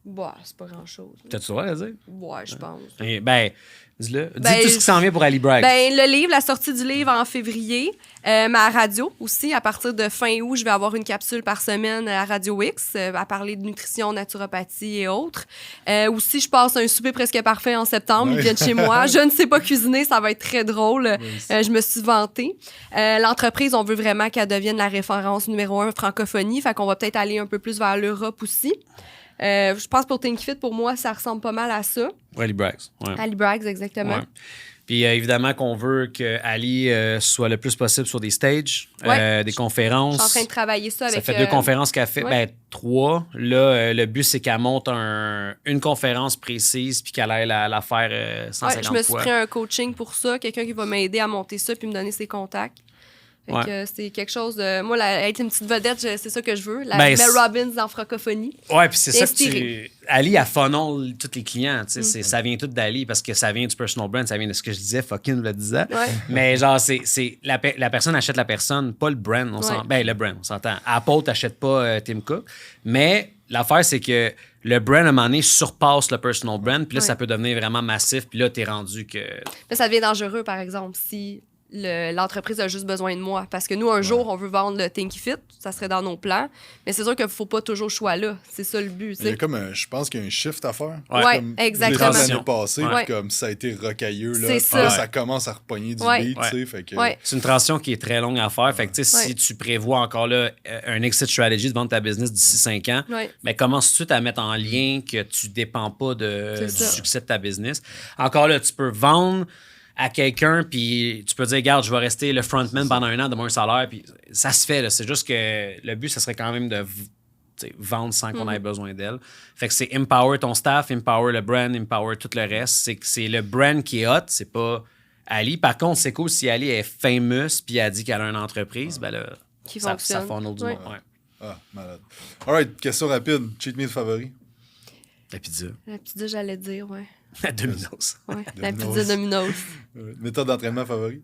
Bah, c'est pas grand-chose. T'as-tu le droit de le dire? Ouais, je pense. Eh, ben, dis-le. Dis Ben, tout ce qui s'en vient pour Ali Bragg. Ben, le livre, la sortie du livre en février. Ma radio aussi, à partir de fin août, je vais avoir une capsule par semaine à Radio X à parler de nutrition, naturopathie et autres. Aussi, je passe un souper presque parfait en septembre. Ouais. Ils viennent chez moi. Je ne sais pas cuisiner, ça va être très drôle. Je me suis vantée. L'entreprise, on veut vraiment qu'elle devienne la référence numéro 1 francophonie. Fait qu'on va peut-être aller un peu plus vers l'Europe aussi. Je pense pour Think Fit, pour moi, ça ressemble pas mal à ça. Ouais, Ali Bragg. Ouais. Ali Braggs, exactement. Ouais. Puis évidemment qu'on veut que Ali soit le plus possible sur des stages, Ouais. des Je conférences. suis en train de travailler ça avec... Ça fait 2 conférences qu'elle fait. ouais. Ben, 3. Là, le but, c'est qu'elle monte une conférence précise puis qu'elle aille la faire 150 Ouais, je me suis fois. pris un coaching pour ça, quelqu'un qui va m'aider à monter ça puis me donner ses contacts. Fait Ouais. que c'est quelque chose de... Moi, être une petite vedette, c'est ça que je veux. La Ben, Mel Robbins en francophonie. Ouais, puis c'est ça que Inspiré. Ali, elle funnel tous les clients. Tu sais, ça vient tout d'Ali parce que ça vient du personal brand, ça vient de ce que je disais, fucking le disait. Ouais. Mais genre, c'est la personne achète la personne, pas le brand. Ben, le brand, on s'entend. Apple t'achète pas Tim Cook. Mais l'affaire, c'est que le brand, à un moment donné, surpasse le personal brand. Puis là, Ouais. ça peut devenir vraiment massif. Puis là, t'es rendu que... Mais ça devient dangereux, par exemple, si l'entreprise a juste besoin de moi. Parce que nous, un jour, on veut vendre le Think Fit. Ça serait dans nos plans. Mais c'est sûr qu'il ne faut pas toujours le choix là. C'est ça le but. tu Il y a sais. comme je pense qu'il y a un shift à faire. Ouais, Comme exactement. Je l'ai fait l'année passée, Ouais. puis comme ça a été rocailleux. Là, C'est Puis ça. là, ça commence à repogner du Ouais. beat, tu sais. Fait que, Ouais. C'est une transition qui est très longue à faire. Fait que, tu sais, Ouais. si tu prévois encore là, un exit strategy de vendre ta business d'ici 5 ans, Ouais. mais commence tout de suite à mettre en lien que tu ne dépends pas C'est du ça. succès de ta business. Encore là, tu peux vendre à quelqu'un, puis tu peux dire, regarde, je vais rester le frontman pendant 1 an de mon salaire, puis ça se fait. Là. C'est juste que le but, ça serait quand même de vendre sans qu'on ait besoin d'elle. Fait que c'est empower ton staff, empower le brand, empower tout le reste. C'est que c'est le brand qui est hot, c'est pas Ali. Par contre, c'est cool si Ali est famous puis elle dit qu'elle a une entreprise, ben là, Qui ça fonctionne. funnel du Ouais. monde. Ouais. Ah, malade. All right, question rapide. Cheat meal favori? La pizza. La pizza, j'allais dire, ouais. La Domino's. Ouais, la Domino's. pizza Domino's. Méthode d'entraînement favori?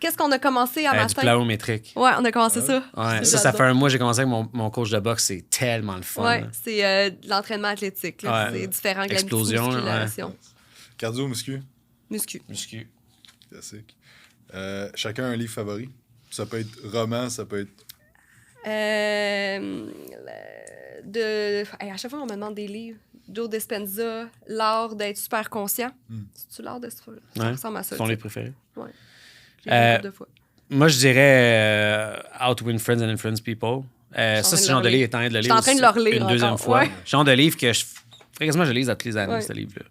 Qu'est-ce qu'on a commencé à Du matin? pliométrique. Ouais, on a commencé ça. Ouais, Ça, ça fait j'adore. un mois que j'ai commencé avec mon coach de boxe. C'est tellement le fun. Ouais, là. c'est de l'entraînement athlétique. Là. Ouais. C'est différent que Explosion, la là, musculation. Cardio, muscu? Muscu. Muscu. Classique. Chacun un livre favori? Ça peut être roman, ça peut être... À chaque fois, on me demande des livres. Joe Dispenza, L'art d'être super conscient. C'est-tu l'art de ça? Ça Ouais. ressemble à ça. Ce sont tu les sais. préférés. Ouais. J'ai lu une couple de fois. Moi, je dirais How to Win Friends and Influence People. Ça, c'est le genre de livre, étant de le Je suis lire en train de le relire une deuxième encore, fois. ouais. Genre de livre que je ferais quasiment que je lise à tous les années, Ouais. ce livre-là.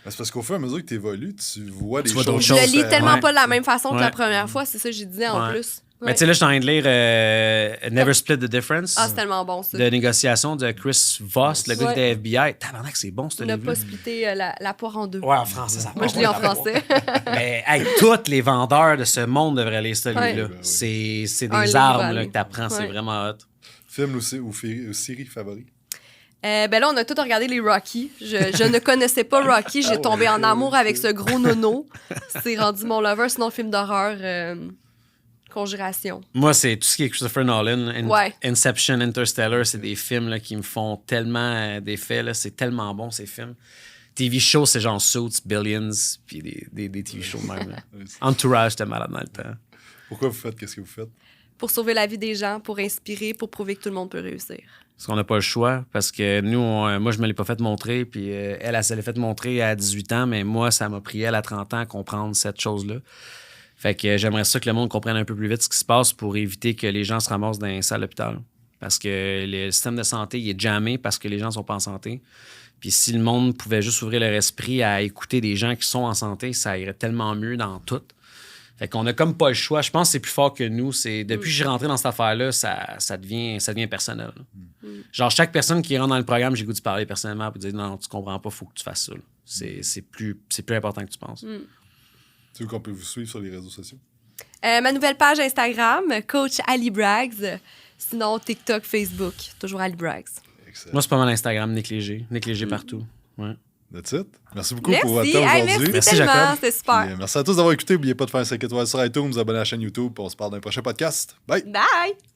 C'est parce qu'au fur et à mesure que tu évolues, tu vois des vois choses. d'autres Je choses. le lis tellement Ouais. pas de la même façon que Ouais. la première fois, c'est ça que j'ai dit en Ouais. plus. Mais Ouais. tu sais, là, je suis en train de lire Never Split the Difference. Ah, c'est tellement bon, ça. De négociation de Chris Voss, le gars Ouais. qui était FBI. Tabarnak, c'est bon, ce Ne livre-là. pas splitter la poire en deux. Ouais, en français, ça Moi, je lis en français. Mais hey, tous les vendeurs de ce monde devraient lire ce Ouais. livre-là. Ben oui. C'est Un des livre armes à là, lire. que tu apprends, c'est Ouais. vraiment hot. Film ou série favori? Ben là, on a tous regardé les Rocky. Je ne connaissais pas Rocky. J'ai tombé en amour avec ce gros nono. C'est rendu mon lover. Sinon, film d'horreur, Conjuration. Moi, c'est tout ce qui est Christopher Nolan, Ouais. Inception, Interstellar, c'est des films là, qui me font tellement d'effets. Là. C'est tellement bon, ces films. TV shows, c'est genre Suits, Billions, puis des TV shows même. Là. Entourage, c'était malade dans le temps. Pourquoi vous faites qu'est-ce que vous faites? Pour sauver la vie des gens, pour inspirer, pour prouver que tout le monde peut réussir. Parce qu'on n'a pas le choix. Parce que nous, moi, je me l'ai pas fait montrer. Puis elle se l'est fait montrer à 18 ans. Mais moi, ça m'a pris, elle, à 30 ans, à comprendre cette chose-là. Fait que j'aimerais ça que le monde comprenne un peu plus vite ce qui se passe pour éviter que les gens se ramassent dans les salles d'hôpital. Parce que le système de santé, il est jammé parce que les gens sont pas en santé. Puis si le monde pouvait juste ouvrir leur esprit à écouter des gens qui sont en santé, ça irait tellement mieux dans tout. Fait qu'on a comme pas le choix. Je pense que c'est plus fort que nous. Depuis que j'ai rentré dans cette affaire-là, ça devient personnel. Genre, chaque personne qui rentre dans le programme, j'ai le goût de parler personnellement et de dire non, tu comprends pas, faut que tu fasses ça. Là. C'est plus important que tu penses. Tu veux qu'on peut vous suivre sur les réseaux sociaux? Ma nouvelle page Instagram, Coach Ali Braggs. Sinon, TikTok, Facebook, toujours Ali Braggs. Excellent. Moi, c'est pas mal Instagram, Nick Léger. Nick Léger partout. Ouais. That's it. Merci beaucoup pour votre Merci, temps hey, aujourd'hui. merci Merci, tellement, Jacob. c'était super. Merci à tous d'avoir écouté. N'oubliez pas de faire 5 étoiles sur iTunes, vous abonner à la chaîne YouTube. On se parle d'un prochain podcast. Bye! Bye!